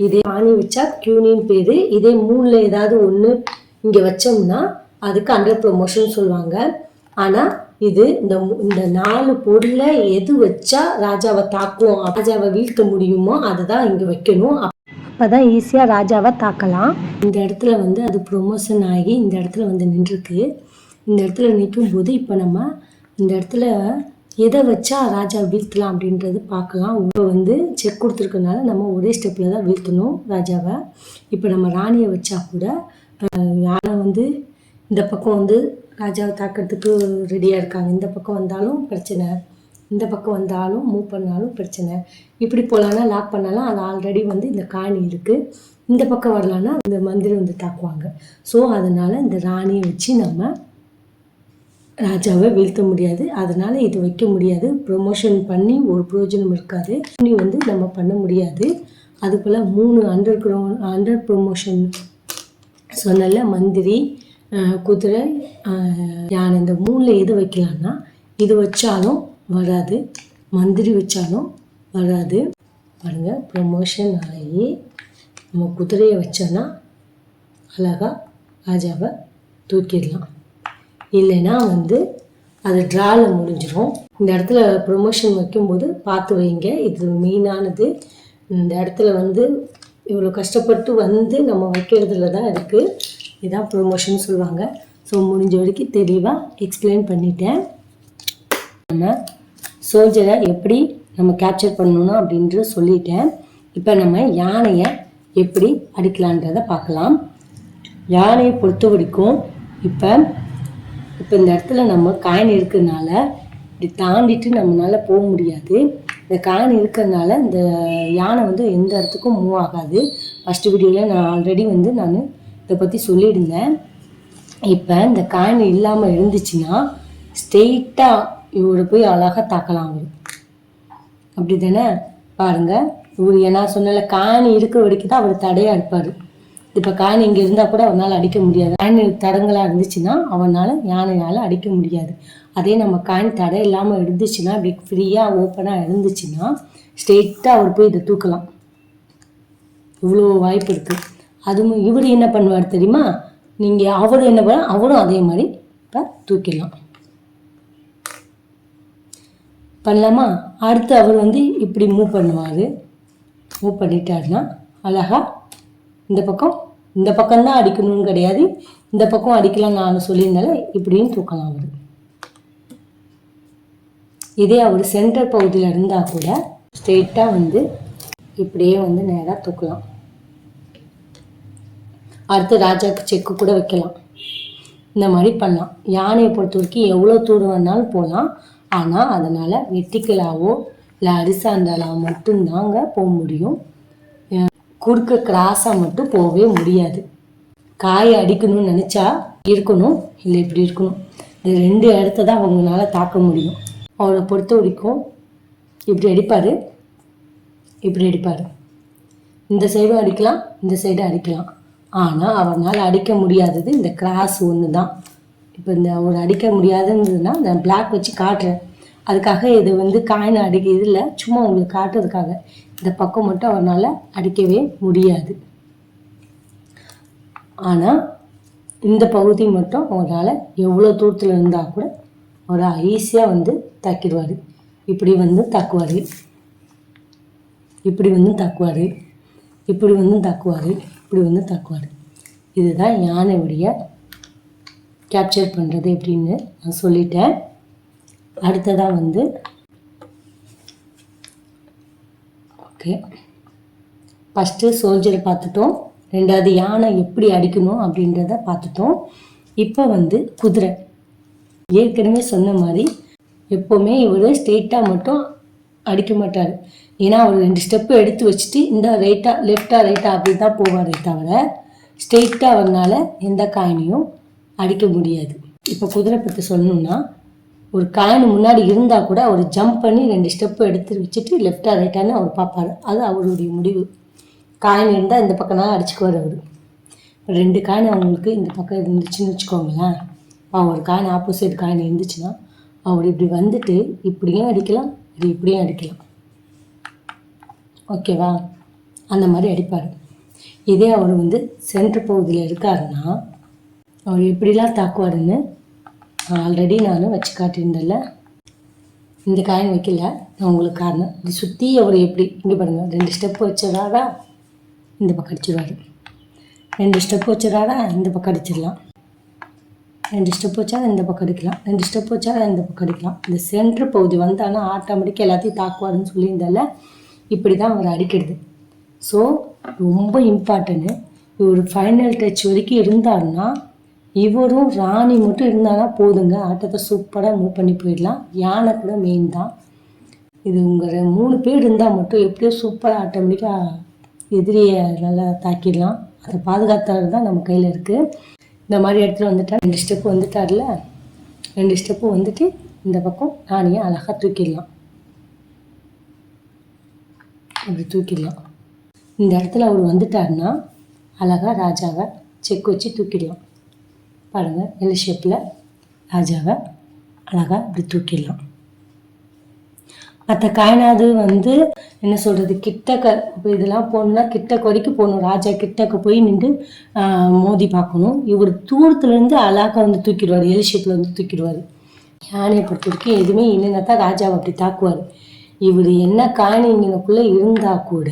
இதே ராணி வச்சா கியூனின்னு பேர். இதே 3ல் ஏதாவது ஒன்று இங்கே வச்சோம்னா அதுக்கு அண்டர் ப்ரொமோஷன் சொல்லுவாங்க. ஆனால் இது இந்த 4 பொருளை எது வச்சா ராஜாவை தாக்கும், ராஜாவை வீழ்த்த முடியுமோ அதுதான் இங்கே வைக்கணும். அப்போ தான் ஈஸியாக ராஜாவை தாக்கலாம். இந்த இடத்துல வந்து அது ப்ரொமோஷன் ஆகி இந்த இடத்துல வந்து நின்றுருக்கு. இந்த இடத்துல நிற்கும்போது இப்போ நம்ம இந்த இடத்துல எதை வச்சா ராஜா வீழ்த்தலாம் அப்படின்றது பார்க்கலாம். இப்போ வந்து செக் கொடுத்துருக்கனால நம்ம ஒரே ஸ்டெப்பில் தான் வீழ்த்தணும் ராஜாவை. இப்போ நம்ம ராணியை வச்சா கூட யானை வந்து இந்த பக்கம் வந்து ராஜாவை தாக்கிறதுக்கு ரெடியாக இருக்காங்க. இந்த பக்கம் வந்தாலும் பிரச்சனை, இந்த பக்கம் வந்தாலும் மூவ் பண்ணாலும் பிரச்சனை. இப்படி போகலான்னா லாக் பண்ணாலும் அது ஆல்ரெடி வந்து இந்த காணி இருக்குது. இந்த பக்கம் வரலான்னா இந்த மந்திரி வந்து தாக்குவாங்க. ஸோ அதனால் இந்த ராணியை வச்சு நம்ம ராஜாவை வீழ்த்த முடியாது. அதனால் இது வைக்க முடியாது. ப்ரொமோஷன் பண்ணி ஒரு பிரயோஜனம் இருக்காது. இனி வந்து நம்ம பண்ண முடியாது. அதுபோல் 3 அண்டர் ப்ரொமோஷன் சொன்னல, மந்திரி, குதிரை, யானை, இந்த 3ல் எது வைக்கலான்னா இது வச்சாலும் வராது, மந்திரி வச்சாலும் வராது. பாருங்கள், ப்ரொமோஷன் ஆகி நம்ம குதிரையை வச்சோன்னா அழகாக ராஜாவை தூக்கிடலாம். இல்லைன்னா வந்து அது ட்ராவில் முடிஞ்சிடும். இந்த இடத்துல ப்ரொமோஷன் வைக்கும்போது பார்த்து வைங்க, இது மெயினானது. இந்த இடத்துல வந்து இவ்வளோ கஷ்டப்பட்டு வந்து நம்ம வைக்கிறதுல தான் இருக்குது. இதுதான் ப்ரொமோஷன் சொல்லுவாங்க. ஸோ முடிஞ்ச வரைக்கும் தெளிவாக எக்ஸ்பிளைன் பண்ணிட்டேன். நம்ம சோல்ஜரை எப்படி நம்ம கேப்சர் பண்ணணும் அப்படின்றது சொல்லிட்டேன். இப்போ நம்ம யானையை எப்படி அடிக்கலான்றதை பார்க்கலாம். யானையை பொறுத்த வரைக்கும் இப்போ இந்த இடத்துல நம்ம காயின் இருக்கிறதுனால இப்படி தாண்டிட்டு நம்மளால் போக முடியாது. இந்த காயின் இருக்கிறதுனால இந்த யானை வந்து எந்த இடத்துக்கும் மூவ் ஆகாது. ஃபஸ்ட்டு வீடியோவில் நான் ஆல்ரெடி வந்து நான் இதை பற்றி சொல்லியிருந்தேன். இப்போ இந்த காயின் இல்லாமல் இருந்துச்சுன்னா ஸ்ட்ரெயிட்டாக இவரை போய் அழகாக தாக்கலாம். அவர் அப்படி தானே பாருங்கள். இவர் நான் சொன்னல காணி இருக்கிற வரைக்கும் தான் அவர் தடையாக இருப்பார். இப்போ காணி இங்கே இருந்தால் கூட அவனால் அடிக்க முடியாது. காணி தடங்களாக இருந்துச்சுன்னா அவனால் யானையால் அடிக்க முடியாது. அதே நம்ம காணி தடை இல்லாமல் இருந்துச்சுன்னா இப்படி ஃப்ரீயாக ஓப்பனாக இருந்துச்சுன்னா ஸ்ட்ரெயிட்டாக அவர் போய் இதை தூக்கலாம். இவ்வளோ வாய்ப்பு இருக்குது. அதுவும் இவர் என்ன பண்ணுவார் தெரியுமா? நீங்கள் அவரும் என்ன பண்ண அவரும் அதே மாதிரி இப்போ தூக்கிடலாம். பண்ணலாமா? அடுத்து அவர் வந்து இப்படி மூவ் பண்ணுவார். மூவ் பண்ணிட்டாருன்னா அழகாக இந்த பக்கம்தான் அடிக்கணும்னு கிடையாது, இந்த பக்கம் அடிக்கலாம். நான் சொல்லியிருந்தால இப்படியும் தூக்கலாம். அவர் இதே அவர் சென்டர் பகுதியில் இருந்தால் கூட ஸ்ட்ரெயிட்டாக வந்து இப்படியே வந்து நேராக தூக்கலாம். அடுத்து ராஜாவுக்கு செக்கு கூட வைக்கலாம். இந்த மாதிரி பண்ணலாம். யானையை பொறுத்த வரைக்கும் எவ்வளோ தூரம் வேணாலும் போகலாம். ஆனால் அதனால் வெட்டிக்கலாவோ இல்லை அரிசாண்டாலாவோ மட்டும்தாங்க போக முடியும். குறுக்க கிராஸாக மட்டும் போகவே முடியாது. காயை அடிக்கணும்னு நினச்சா இருக்கணும், இல்லை இப்படி இருக்கணும். இந்த ரெண்டு இடத்த தான் அவங்களால தாக்க முடியும். அவரை பொறுத்த வரைக்கும் இப்படி அடிப்பார், இப்படி அடிப்பார். இந்த சைடும் அடிக்கலாம், இந்த சைடும் அடிக்கலாம். ஆனால் அவனால் அடிக்க முடியாதது இந்த கிராஸ் ஒன்று தான். இப்போ இந்த அவர் அடிக்க முடியாதுன்றதுனா இந்த பிளாக் வச்சு காட்டுறேன். அதுக்காக இது வந்து காயினை அடிக்க இதில் சும்மா உங்களுக்கு காட்டுறதுக்காக. இந்த பக்கம் மட்டும் அவரால் அடிக்கவே முடியாது. ஆனால் இந்த பகுதி மட்டும் அவரால் எவ்வளோ தூரத்தில் இருந்தால் கூட அவர் ஈஸியாக வந்து தாக்கிடுவார். இப்படி வந்து தாக்குவார், இப்படி வந்து தாக்குவார், இப்படி வந்து தாக்குவார், இப்படி வந்து தாக்குவார். இதுதான் யானையுடைய கேப்சர் பண்ணுறது எப்படின்னு நான் சொல்லிட்டேன். அடுத்ததாக வந்து ஓகே, ஃபஸ்ட்டு சோல்ஜரை பார்த்துட்டோம். ரெண்டாவது யானை எப்படி அடிக்கணும் அப்படின்றத பார்த்துட்டோம். இப்போ வந்து குதிரை. ஏற்கனவே சொன்ன மாதிரி எப்போவுமே இவர் ஸ்ட்ரெயிட்டாக மட்டும் அடிக்க மாட்டார். ஏன்னா அவர் 2 ஸ்டெப்பு எடுத்து வச்சுட்டு இந்த ரைட்டாக லெஃப்டாக ரைட்டாக அப்படி தான் போவாரே தவிர ஸ்ட்ரெயிட்டாக அவரால் எந்த காயினையும் அடிக்க முடியாது. இப்போ குதிரை பற்றி சொல்லணுன்னா ஒரு காயின் முன்னாடி இருந்தால் கூட அவர் ஜம்ப் பண்ணி 2 ஸ்டெப்பு எடுத்து வச்சுட்டு லெஃப்டாக ரைட்டான்னு அவர் பார்ப்பார். அது அவருடைய முடிவு. காயின் இருந்தால் இந்த பக்கம்னாலும் அடிச்சுக்குவார் அவர். 2 காயின் அவங்களுக்கு இந்த பக்கம் இருந்துச்சுன்னு வச்சுக்கோங்களேன். ஒரு காயின் ஆப்போசிட் காயின் இருந்துச்சுன்னா அவர் இப்படி வந்துட்டு இப்படியும் அடிக்கலாம், இப்படியும் அடிக்கலாம். ஓகேவா? அந்த மாதிரி அடிப்பார். இதே அவர் வந்து சென்ட்ரு பகுதியில் இருக்காருன்னா அவர் எப்படிலாம் தாக்குவாருன்னு ஆல்ரெடி நான் வச்சு காட்டியிருந்தேன்ல. இந்த காயின் வைக்கல நான் உங்களுக்கு காரணம். இது சுற்றி அவர் எப்படி இங்கே பாருங்கள், 2 ஸ்டெப்பு வச்சிடறாரா இந்த பக்கம் அடிச்சிடுவார், 2 ஸ்டெப்பு வச்சிடறாரா இந்த பக்கம் அடிச்சிடலாம், 2 ஸ்டெப் வச்சா இந்த பக்கம் அடிக்கலாம், 2 ஸ்டெப் வச்சா இந்த பக்கம் அடிக்கலாம். இந்த சென்ட்ரு பகுதி வந்தாலும் ஆட்டோமேட்டிக்காக எல்லாத்தையும் தாக்குவாருன்னு சொல்லியிருந்தால இப்படி தான் அவர் அடிக்கிறது. ஸோ ரொம்ப இம்பார்ட்டன்ட்டு. ஒரு ஃபைனல் டச் வரைக்கும் இருந்தாருன்னா இவரும் ராணி மட்டும் இருந்தானா போதுங்க, ஆட்டத்தை சூப்பராக மூவ் பண்ணி போயிடலாம். யானை கூட மெயின் தான். இது உங்கள் 3 பேர் இருந்தால் மட்டும் எப்படியோ சூப்பராக ஆட்டோமேட்டிக்காக எதிரியை நல்லா தாக்கிடலாம். அதை பாதுகாத்தாரு தான் நம்ம கையில் இருக்குது. இந்த மாதிரி இடத்துல வந்துட்டால் 2 ஸ்டெப்பு வந்துட்டார்ல, 2 ஸ்டெப்பு வந்துட்டு இந்த பக்கம் ராணியை அழகாக தூக்கிடலாம். அப்படி தூக்கிடலாம். இந்த இடத்துல அவர் வந்துட்டாருன்னா அழகாக ராஜாவை செக் வச்சு தூக்கிடலாம். பாருங்கள், எல் ஷேப்பில் ராஜாவை அழகாக இப்படி தூக்கிடலாம். மற்ற காயினாவது வந்து என்ன சொல்கிறது கிட்டக்க இப்போ இதெல்லாம் போகணுன்னா கிட்டக்க வரைக்கும் போகணும், ராஜா கிட்டக்க போய் நின்று மோதி பார்க்கணும். இவர் தூரத்துலேருந்து அழகாக வந்து தூக்கிடுவார், எல் ஷேப்பில் வந்து தூக்கிடுவார். யானையை பொறுத்த வரைக்கும் எதுவுமே இல்லைன்னா தான் ராஜாவை அப்படி தாக்குவார். இவர் என்ன காணி இங்கனக்குள்ளே இருந்தால் கூட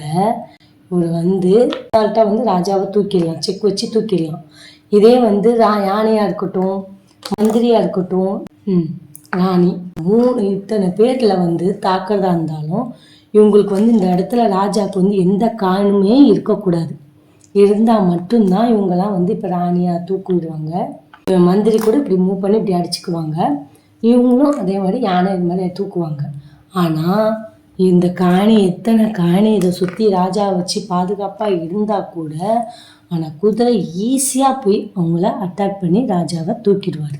இவர் வந்து அசால்ட்டாக வந்து ராஜாவை தூக்கிடலாம், செக் வச்சு தூக்கிடலாம். இதே வந்து யானையாக இருக்கட்டும், மந்திரியாக இருக்கட்டும், ராணி, இத்தனை பேரில் வந்து தாக்கிறதா இருந்தாலும் இவங்களுக்கு வந்து இந்த இடத்துல ராஜாவுக்கு வந்து எந்த காரணமே இருக்கக்கூடாது. இருந்தால் மட்டும்தான் இவங்கெல்லாம் வந்து இப்போ ராணியாக தூக்கி விடுவாங்க. மந்திரி கூட இப்படி மூவ் பண்ணி இப்படி அடிச்சுக்குவாங்க. இவங்களும் அதே மாதிரி யானை இது மாதிரி தூக்குவாங்க. ஆனால் இந்த எத்தனை காணி இதை சுற்றி ராஜா வச்சு பாதுகாப்பாக இருந்தால் கூட ஆனால் குதிரை ஈஸியாக போய் அவங்கள அட்டாக் பண்ணி ராஜாவை தூக்கிடுவார்.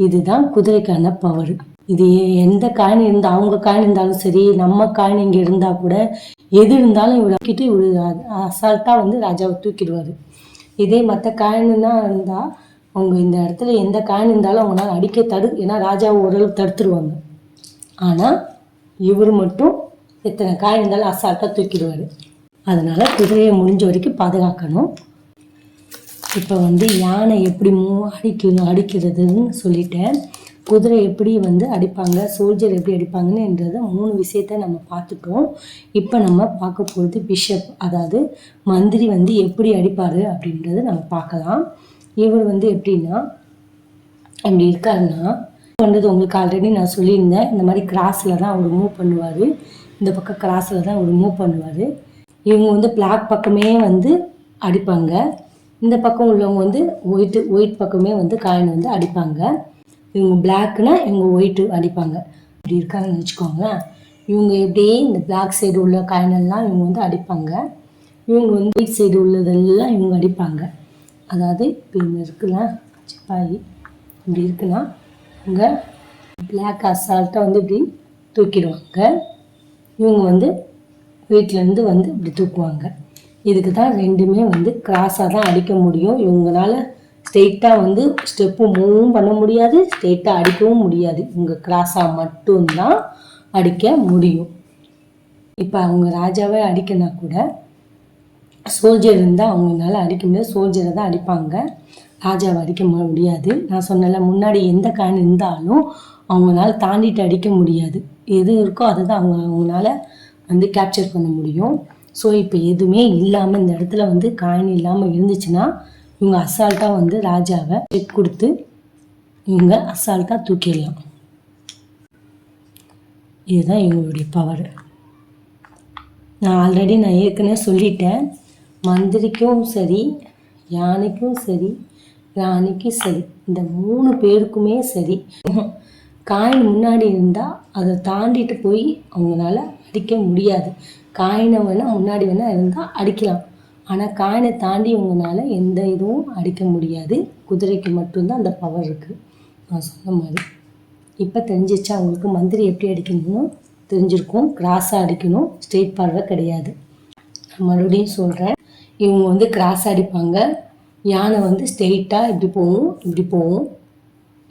இதுதான் குதிரைக்கான பவர். இது எந்த காணி இருந்தால் அவங்க காணி இருந்தாலும் சரி, நம்ம காணி இங்கே இருந்தால் கூட எது இருந்தாலும் இவக்கிட்டு அசால்ட்டாக வந்து ராஜாவை தூக்கிடுவார். இதே மற்ற காணின்னா இருந்தால் அவங்க இந்த இடத்துல எந்த காணி இருந்தாலும் அவங்களால அடிக்க ஏன்னா ராஜாவை ஓரளவுக்கு தடுத்துருவாங்க. ஆனால் இவர் மட்டும் எத்தனை காய் இருந்தாலும் அசால்ட்டாக தூக்கிடுவார். அதனால் குதிரையை முடிஞ்ச வரைக்கும் பாதுகாக்கணும். இப்போ வந்து யானை எப்படி அடிக்கிறதுன்னு சொல்லிட்டேன். குதிரை எப்படி வந்து அடிப்பாங்க, சோல்ஜர் எப்படி அடிப்பாங்கன்னுன்றத 3 விஷயத்த நம்ம பார்த்துட்டோம். இப்போ நம்ம பார்க்க போகிறது பிஷப், அதாவது மந்திரி வந்து எப்படி அடிப்பார் அப்படின்றத நம்ம பார்க்கலாம். இவர் வந்து எப்படின்னா அப்படி இருக்காருன்னா பண்ணுறது உங்களுக்கு ஆல்ரெடி நான் சொல்லியிருந்தேன். இந்த மாதிரி கிராஸில் தான் அவர் மூவ் பண்ணுவார், இந்த பக்கம் கிராஸில் தான் அவர் மூவ் பண்ணுவார். இவங்க வந்து பிளாக் பக்கமே வந்து அடிப்பாங்க, இந்த பக்கம் உள்ளவங்க வந்து ஒயிட் பக்கமே வந்து காயின் வந்து அடிப்பாங்க. இவங்க பிளாக்னா இவங்க ஒயிட்டு அடிப்பாங்க. இப்படி இருக்காங்கன்னு வச்சுக்கோங்களேன். இவங்க எப்படியே இந்த பிளாக் சைடு உள்ள காயினெல்லாம் இவங்க வந்து அடிப்பாங்க, இவங்க வந்து ஒயிட் சைடு உள்ளதெல்லாம் இவங்க அடிப்பாங்க. அதாவது இப்போ இவங்க இருக்குல்ல சிப்பாயி இப்படி இருக்குன்னா இவங்க பிளாக் அசால்ட்டாக வந்து இப்படி தூக்கிடுவாங்க, இவங்க வந்து வீட்டிலேருந்து வந்து இப்படி தூக்குவாங்க. இதுக்கு தான் ரெண்டுமே வந்து கிராஸாக தான் அடிக்க முடியும். இவங்களால ஸ்ட்ரெயிட்டாக வந்து ஸ்டெப்பு மூவும் பண்ண முடியாது, ஸ்ட்ரெயிட்டாக அடிக்கவும் முடியாது. இவங்க கிராஸாக மட்டும்தான் அடிக்க முடியும். இப்போ அவங்க ராஜாவே அடிக்கனா கூட சோல்ஜர் இருந்தால் அவங்களால அடிக்க முடியாது, சோல்ஜரை தான் அடிப்பாங்க, ராஜாவை அடிக்க முடியாது. நான் சொன்னல முன்னாடி எந்த காயின் இருந்தாலும் அவங்களால தாண்டிட்டு அடிக்க முடியாது. எது இருக்கோ அதை தான் அவங்களால வந்து கேப்சர் பண்ண முடியும். ஸோ இப்போ எதுவுமே இல்லாமல் இந்த இடத்துல வந்து காயின் இல்லாமல் இருந்துச்சுன்னா இவங்க அசால்ட்டாக வந்து ராஜாவை செக் கொடுத்து இவங்க அசால்ட்டாக தூக்கிடலாம். இதுதான் இவங்களுடைய பவர். நான் ஏற்கனவே சொல்லிட்டேன், மந்திரிக்கும் சரி, யானைக்கும் சரி, ராணிக்கும் சரி, இந்த 3 பேருக்குமே சரி காயின் முன்னாடி இருந்தால் அதை தாண்டிட்டு போய் அவங்களால அடிக்க முடியாது. காயினை வேணால் முன்னாடி வேணால் இருந்தால் அடிக்கலாம், ஆனால் காயினை தாண்டி இவங்களால எந்த இதுவும் அடிக்க முடியாது. குதிரைக்கு மட்டும்தான் அந்த பவர் இருக்குது. நான் சொன்ன மாதிரி இப்போ தெரிஞ்சிச்சா அவங்களுக்கு மந்திரி எப்படி அடிக்கணும்னு தெரிஞ்சிருக்கும். கிராஸாக அடிக்கணும், ஸ்ட்ரெயிட் பார்வை கிடையாது. நான் மறுபடியும் சொல்கிறேன், இவங்க வந்து கிராஸாக அடிப்பாங்க, யானை வந்து ஸ்ட்ரெயிட்டாக இப்படி போகும், இப்படி போகும்,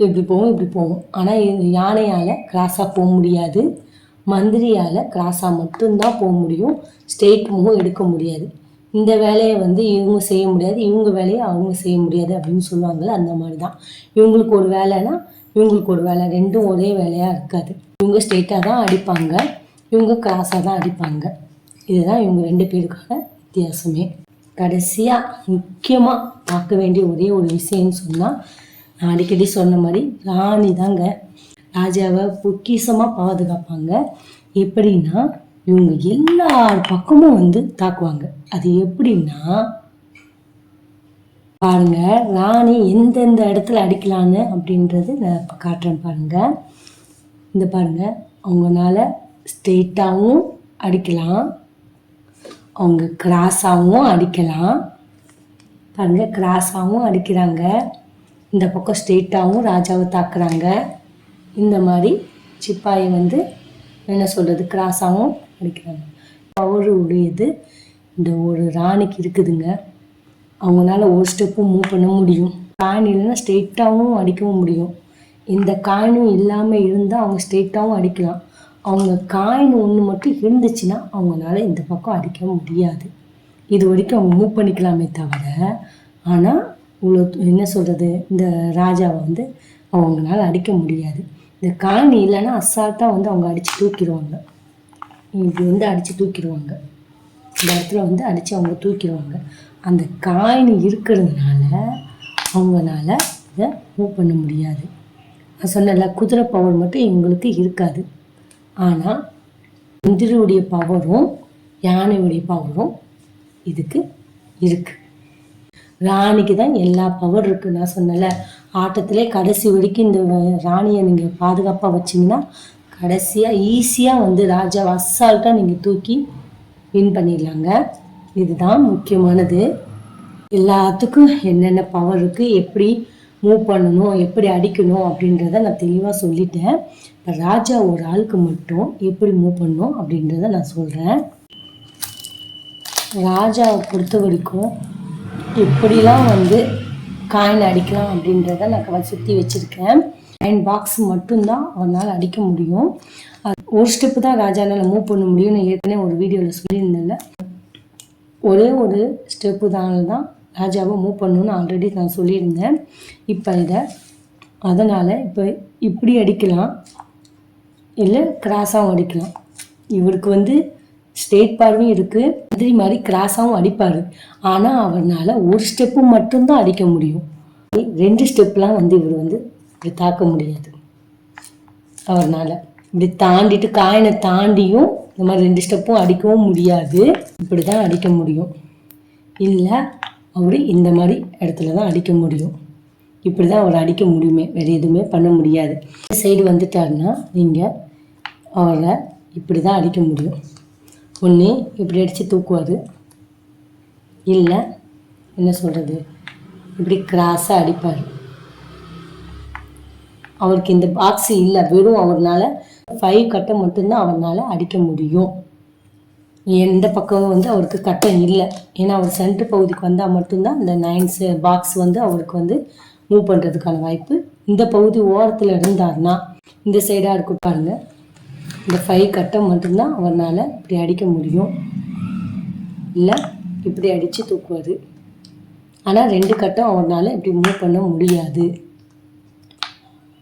இப்படி போகும், இப்படி போகும். ஆனால் யானையால் கிராஸாக போக முடியாது, மந்திரியால் கிராஸாக மட்டும்தான் போக முடியும், ஸ்ட்ரெயிட் மூவும் எடுக்க முடியாது. இந்த வேலையை வந்து இவங்க செய்ய முடியாது, இவங்க வேலையை அவங்க செய்ய முடியாது அப்படின்னு சொல்லுவாங்கள்ல, அந்த மாதிரி தான். இவங்களுக்கு ஒரு வேலைன்னா இவங்களுக்கு ஒரு வேலை, ரெண்டும் ஒரே வேலையாக இருக்காது. இவங்க ஸ்ட்ரெயிட்டாக தான் அடிப்பாங்க, இவங்க கிராஸாக தான் அடிப்பாங்க. இதுதான் இவங்க 2 பேருக்கான வித்தியாசமே. கடைசியாக முக்கியமாக பார்க்க வேண்டிய ஒரே ஒரு விஷயம்னு சொன்னால், நான் அடிக்கடி சொன்ன மாதிரி ராணி தாங்க ராஜாவை பொக்கிஷமாக பாதுகாப்பாங்க. எப்படின்னா இவங்க எல்லார் பக்கமும் வந்து தாக்குவாங்க. அது எப்படின்னா பாருங்க, ராணி எந்தெந்த இடத்துல அடிக்கலான்னு அப்படின்றது நான் இப்போ காட்டுறேன் பாருங்க. இந்த பாருங்க, அவங்களால ஸ்ட்ரெயிட்டாகவும் அடிக்கலாம், அவங்க கிராஸாகவும் அடிக்கலாம். பாருங்க, கிராஸாகவும் அடிக்கிறாங்க, இந்த பக்கம் ஸ்ட்ரெயிட்டாகவும் ராஜாவை தாக்குறாங்க. இந்த மாதிரி சிப்பாயை வந்து என்ன சொல்கிறது கிராஸாகவும் அடிக்கிறாங்க. பவர் உடையது இந்த ஒரு ராணிக்கு இருக்குதுங்க. அவங்களால ஒரு ஸ்டெப்பும் மூவ் பண்ண முடியும், காயின் இல்லைன்னா ஸ்ட்ரெயிட்டாகவும் அடிக்கவும் முடியும். இந்த காயினும் இல்லாமல் இருந்தால் அவங்க ஸ்ட்ரெயிட்டாகவும் அடிக்கலாம், அவங்க காயின் ஒன்று மட்டும் இருந்துச்சுன்னா அவங்களால இந்த பக்கம் அடிக்க முடியாது. இது வரைக்கும் அவங்க மூவ் பண்ணிக்கலாமே தவிர, ஆனால் இவ்வளோ என்ன சொல்கிறது, இந்த ராஜாவை வந்து அவங்களால அடிக்க முடியாது. இந்த காயின் இல்லைன்னா அசால்ட்டாக வந்து அவங்க அடித்து தூக்கிடுவாங்க. இப்படி வந்து அடித்து தூக்கிடுவாங்க. இந்த இடத்துல வந்து அடித்து அவங்க தூக்கிடுவாங்க. அந்த காயின் இருக்கிறதுனால அவங்களால இதை மூவ் பண்ண முடியாது. நான் சொன்னல, குதிரை பவர் மட்டும் இவங்களுக்கு இருக்காது. ஆனால் மந்திரியுடைய பவரும் யானையுடைய பவரும் இதுக்கு இருக்குது. ராணிக்கு தான் எல்லா பவர் இருக்குது. நான் சொன்னல, ஆட்டத்திலே கடைசி வரைக்கும் இந்த ராணியை நீங்கள் பாதுகாப்பாக வச்சிங்கன்னா கடைசியாக ஈஸியாக வந்து ராஜாவை அசால்ட்டாக நீங்கள் தூக்கி வின் பண்ணிடலாங்க. இதுதான் முக்கியமானது. எல்லாத்துக்கும் என்னென்ன பவர் இருக்குது, எப்படி மூவ் பண்ணணும், எப்படி அடிக்கணும் அப்படின்றத நான் தெளிவாக சொல்லிட்டேன். இப்போ ராஜா ஒரு ஆளுக்கு மட்டும் எப்படி மூவ் பண்ணணும் அப்படின்றத நான் சொல்கிறேன். ராஜாவை பொறுத்த வரைக்கும் எப்படிலாம் வந்து காயின் அடிக்கலாம் அப்படின்றத நான் சுற்றி வச்சுருக்கேன். காயின் பாக்ஸ் மட்டும்தான் அவனால் அடிக்க முடியும். ஒரு ஸ்டெப்பு தான் ராஜானால் மூவ் பண்ண முடியும்னு ஏற்கனவே ஒரு வீடியோவில் சொல்லியிருந்தேன்ல. ஒரே ஒரு ஸ்டெப்பு தான் ராஜாவை மூவ் பண்ணணுன்னு ஆல்ரெடி நான் சொல்லியிருந்தேன். இப்போ இதை அதனால் இப்போ இப்படி அடிக்கலாம், இல்லை கிராஸாகவும் அடிக்கலாம். இவருக்கு வந்து ஸ்ட்ரெயிட் பார்வையும் இருக்குது, அதே மாதிரி கிராஸாகவும் அடிப்பார். ஆனால் அவரால் ஒரு ஸ்டெப்பு மட்டும்தான் அடிக்க முடியும். 2 ஸ்டெப்லாம் வந்து இவர் வந்து இப்படி தாக்க முடியாது. அவரால் இப்படி தாண்டிட்டு காயினை தாண்டியும் இந்த மாதிரி 2 ஸ்டெப்பும் அடிக்கவும் முடியாது. இப்படி தான் அடிக்க முடியும். இல்லை அவர் இந்த மாதிரி இடத்துல தான் அடிக்க முடியும். இப்படி தான் அவர் அடிக்க முடியுமே, வேறு எதுவுமே பண்ண முடியாது. இந்த சைடு வந்துட்டாருன்னா நீங்கள் அவரை இப்படி தான் அடிக்க முடியும். ஒன்று இப்படி அடித்து தூக்குவார், இல்லை என்ன சொல்கிறது, இப்படி கிராஸாக அடிப்பார். அவருக்கு இந்த பாக்ஸ் இல்லை, வெறும் அவரால் 5 கட்டை மட்டும்தான் அவரால் அடிக்க முடியும். எந்த பக்கமும் வந்து அவருக்கு கட்டம் இல்லை. ஏன்னா அவர் சென்டர் பகுதிக்கு வந்தால் மட்டும்தான் இந்த 9 பாக்ஸ் வந்து அவருக்கு வந்து மூவ் பண்ணுறதுக்கான வாய்ப்பு. இந்த பகுதி ஓரத்தில் இருந்தார்னா இந்த சைடாக இருக்கு பாருங்க, இந்த 5 கட்டம் மட்டும்தான் அவரால் இப்படி அடிக்க முடியும். இல்லை இப்படி அடித்து தூக்குவார். ஆனால் 2 கட்டம் அவரால் இப்படி மூவ் பண்ண முடியாது.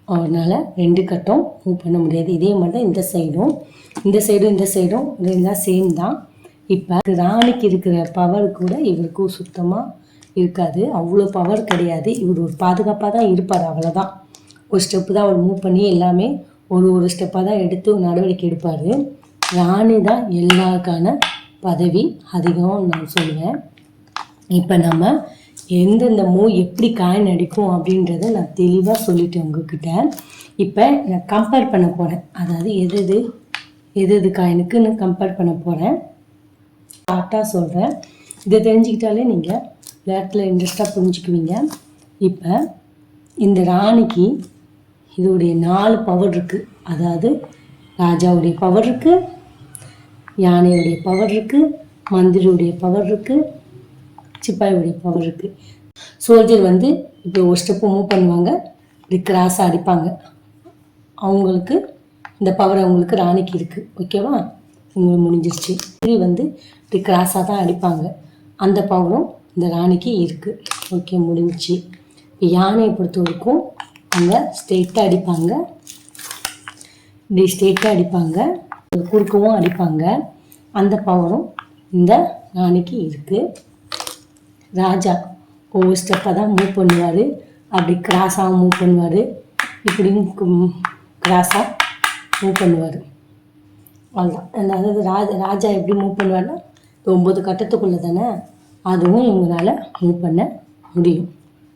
அவரால் 2 கட்டம் மூவ் பண்ண முடியாது. இதே மாதிரி தான் இந்த சைடும் எல்லாம் சேம் தான். இப்போ ராணிக்கு இருக்கிற பவர் கூட இவருக்கும் சுத்தமாக இருக்காது. அவ்வளோ பவர் கிடையாது. இவர் ஒரு பாதுகாப்பாக தான் இருப்பார், அவ்வளோதான். ஒரு ஸ்டெப்பு தான் அவர் மூவ் பண்ணி எல்லாமே ஒரு ஸ்டெப்பாக தான் எடுத்து நடவடிக்கை எடுப்பார். ராணி தான் எல்லாருக்கான பதவி அதிகம் நான் சொல்லுவேன். இப்போ நம்ம எந்தெந்த மூவ் எப்படி காயின் அடிக்கும் அப்படின்றத நான் தெளிவாக சொல்லிட்டேன் உங்ககிட்ட. இப்போ நான் கம்பேர் பண்ண போகிறேன். அதாவது எது காயினுக்குன்னு கம்பேர் பண்ண போகிறேன். ஷார்ட்டாக சொல்கிறேன். இதை தெரிஞ்சுக்கிட்டாலே நீங்கள் விளையாட்டில் இன்ட்ரெஸ்டாக புரிஞ்சுக்குவீங்க. இப்போ இந்த ராணிக்கு இதோடைய 4 பவர் இருக்குது. அதாவது ராஜாவுடைய பவர் இருக்குது, யானையுடைய பவர் இருக்குது, மந்திரியுடைய பவர் இருக்குது, சிப்பாயுடைய பவர் இருக்குது. சோல்ஜர் வந்து இப்போ ஒரு ஸ்டெப்பு மூவ் பண்ணுவாங்க, இப்படி கிராஸாக அடிப்பாங்க. அவங்களுக்கு இந்த பவர் அவங்களுக்கு ராணிக்கு இருக்குது. ஓகேவா, உங்களுக்கு முடிஞ்சிருச்சு. இது வந்து இப்படி கிராஸாக தான் அடிப்பாங்க. அந்த பவரும் இந்த ராணிக்கு இருக்குது. ஓகே, முடிஞ்சிச்சு. இப்போ யானையை பொறுத்த வரைக்கும் அவங்க ஸ்ட்ரெயிட்டாக அடிப்பாங்க, இப்படி ஸ்ட்ரெயிட்டாக அடிப்பாங்க, குறுக்கவும் அடிப்பாங்க. அந்த பவரும் இந்த ராணிக்கு இருக்குது. ராஜா ஒவ்வொரு ஸ்டெப்பாக தான் மூவ் பண்ணுவார். அப்படி கிராஸாக மூவ் பண்ணுவார், இப்படியும் கிராஸாக மூவ் பண்ணுவார். அவ்வளோதான். அதாவது ராஜா எப்படி மூவ் பண்ணுவார்னா 9 கட்டத்துக்குள்ளே தானே, அதுவும் இவங்களால மூவ் பண்ண முடியும்.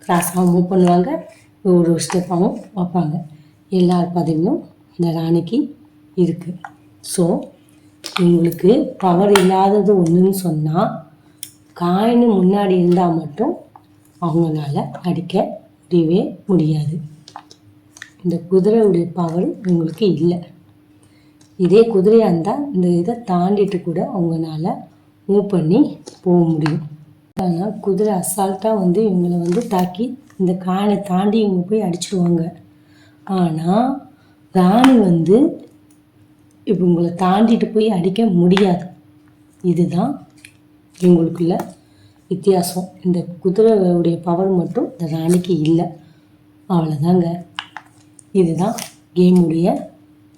கிராஸாகவும் மூவ் பண்ணுவாங்க, ஒரு ஸ்டெப்பாகவும் வைப்பாங்க. எல்லா பதவியும் இந்த ராணிக்கு இருக்குது. ஸோ உங்களுக்கு பவர் இல்லாதது ஒன்றுன்னு சொன்னால், காயின் முன்னாடி இருந்தால் மட்டும் அவங்களால அடிக்க முடியவே முடியாது. இந்த குதிரையுடைய பவர் உங்களுக்கு இல்லை. இதே குதிரையாக இருந்தால் இந்த இதை தாண்டிட்டு கூட அவங்களால மூவ் பண்ணி போக முடியும். ஆனால் குதிரை அசால்ட்டாக வந்து இவங்களை வந்து தாக்கி இந்த காயினை தாண்டி இவங்க போய் அடிச்சிடுவாங்க. ஆனால் ராணி வந்து இப்போ உங்களை தாண்டிட்டு போய் அடிக்க முடியாது. இதுதான் இவங்களுக்குள்ள வித்தியாசம். இந்த குதிரையுடைய பவர் மட்டும் இந்த ராணிக்கு இல்லை. அவ்வளோதாங்க. இதுதான் கேமுடைய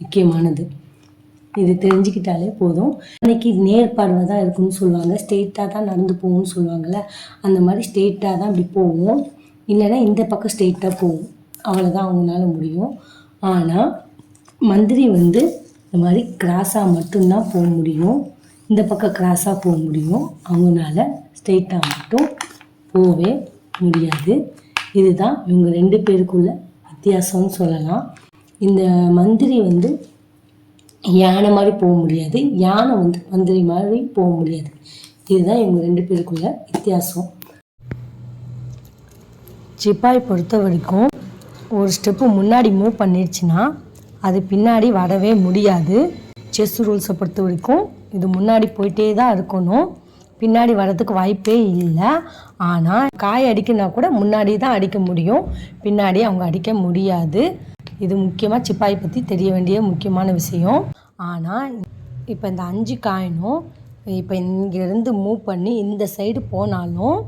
முக்கியமானது. இது தெரிஞ்சுக்கிட்டாலே போதும். அன்றைக்கி நேர்பார்வை தான் இருக்குன்னு சொல்லுவாங்க, ஸ்ட்ரெயிட்டாக தான் நடந்து போகும்னு சொல்லுவாங்கள்ல, அந்த மாதிரி ஸ்ட்ரெயிட்டாக தான் இப்படி போகும், இல்லைன்னா இந்த பக்கம் ஸ்ட்ரெயிட்டாக போகும். அவ்வளோதான் அவங்களால முடியும். ஆனால் மந்திரி வந்து இந்த மாதிரி கிராஸாக மட்டும்தான் போக முடியும், இந்த பக்கம் கிராஸாக போக முடியும். அவங்களால ஸ்ட்ரெயிட்டாக மட்டும் போகவே முடியாது. இதுதான் இவங்க 2 பேருக்குள்ள வித்தியாசம்னு சொல்லலாம். இந்த மந்திரி வந்து யானை மாதிரி போக முடியாது, யானை வந்து மந்திரி மாதிரி போக முடியாது. இதுதான் இவங்க 2 பேருக்குள்ள வித்தியாசம். சிப்பாய் பொறுத்த வரைக்கும் ஒரு ஸ்டெப்பு முன்னாடி மூவ் பண்ணிடுச்சுன்னா அது பின்னாடி வரவே முடியாது. செஸ் ரூல்ஸை பொறுத்த வரைக்கும் இது முன்னாடி போயிட்டே தான் இருக்கணும், பின்னாடி வர்றதுக்கு வாய்ப்பே இல்லை. ஆனால் காய் அடிக்கனா கூட முன்னாடி தான் அடிக்க முடியும், பின்னாடி அவங்க அடிக்க முடியாது. இது முக்கியமாக சிப்பாயை பற்றி தெரிய வேண்டிய முக்கியமான விஷயம். ஆனால் இப்போ இந்த 5 காயினும் இப்போ இங்கேருந்து மூவ் பண்ணி இந்த சைடு போனாலும்,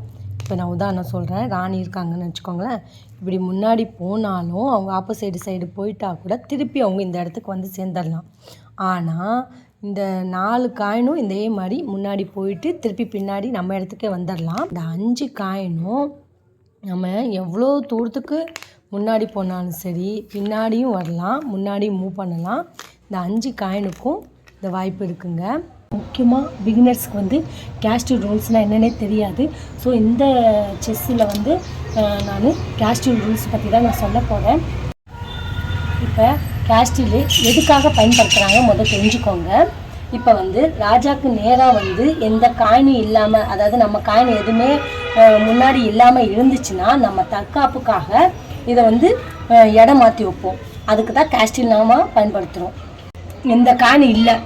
இப்போ நான் உதாரணம் சொல்கிறேன், ராணி இருக்காங்கன்னு வச்சுக்கோங்களேன், இப்படி முன்னாடி போனாலும் அவங்க ஆப்போசைடு சைடு போயிட்டா கூட திருப்பி அவங்க இந்த இடத்துக்கு வந்து சேர்ந்துடலாம். ஆனால் இந்த 4 காயினும் இதே மாதிரி முன்னாடி போயிட்டு திருப்பி பின்னாடி நம்ம இடத்துக்கே வந்துடலாம். இந்த 5 காயினும் நம்ம எவ்வளோ தூரத்துக்கு முன்னாடி போனாலும் சரி, பின்னாடியும் வரலாம், முன்னாடியும் மூவ் பண்ணலாம். இந்த 5 காயினுக்கும் இந்த வாய்ப்பு இருக்குங்க. முக்கியமாக பிகினர்ஸ்க்கு வந்து கேஸ்டியூல் ரூல்ஸ்னால் என்னென்னே தெரியாது. ஸோ இந்த செஸ்ஸில் வந்து நான் கேஸ்டியூல் ரூல்ஸ் பற்றி தான் நான் சொல்ல போகிறேன். இப்போ கேஸ்டியூல் எதுக்காக பயன்படுத்துகிறாங்க முதல் தெரிஞ்சுக்கோங்க. இப்போ வந்து ராஜாவுக்கு நேராக வந்து எந்த காயினும் இல்லாமல், அதாவது நம்ம காயின் எதுவுமே முன்னாடி இல்லாமல் இருந்துச்சுன்னா நம்ம தற்காப்புக்காக இதை வந்து இடம் மாற்றி வைப்போம். அதுக்கு தான் கேஸ்டியூல் நாம பயன்படுத்துகிறோம். எந்த காயின் இல்லை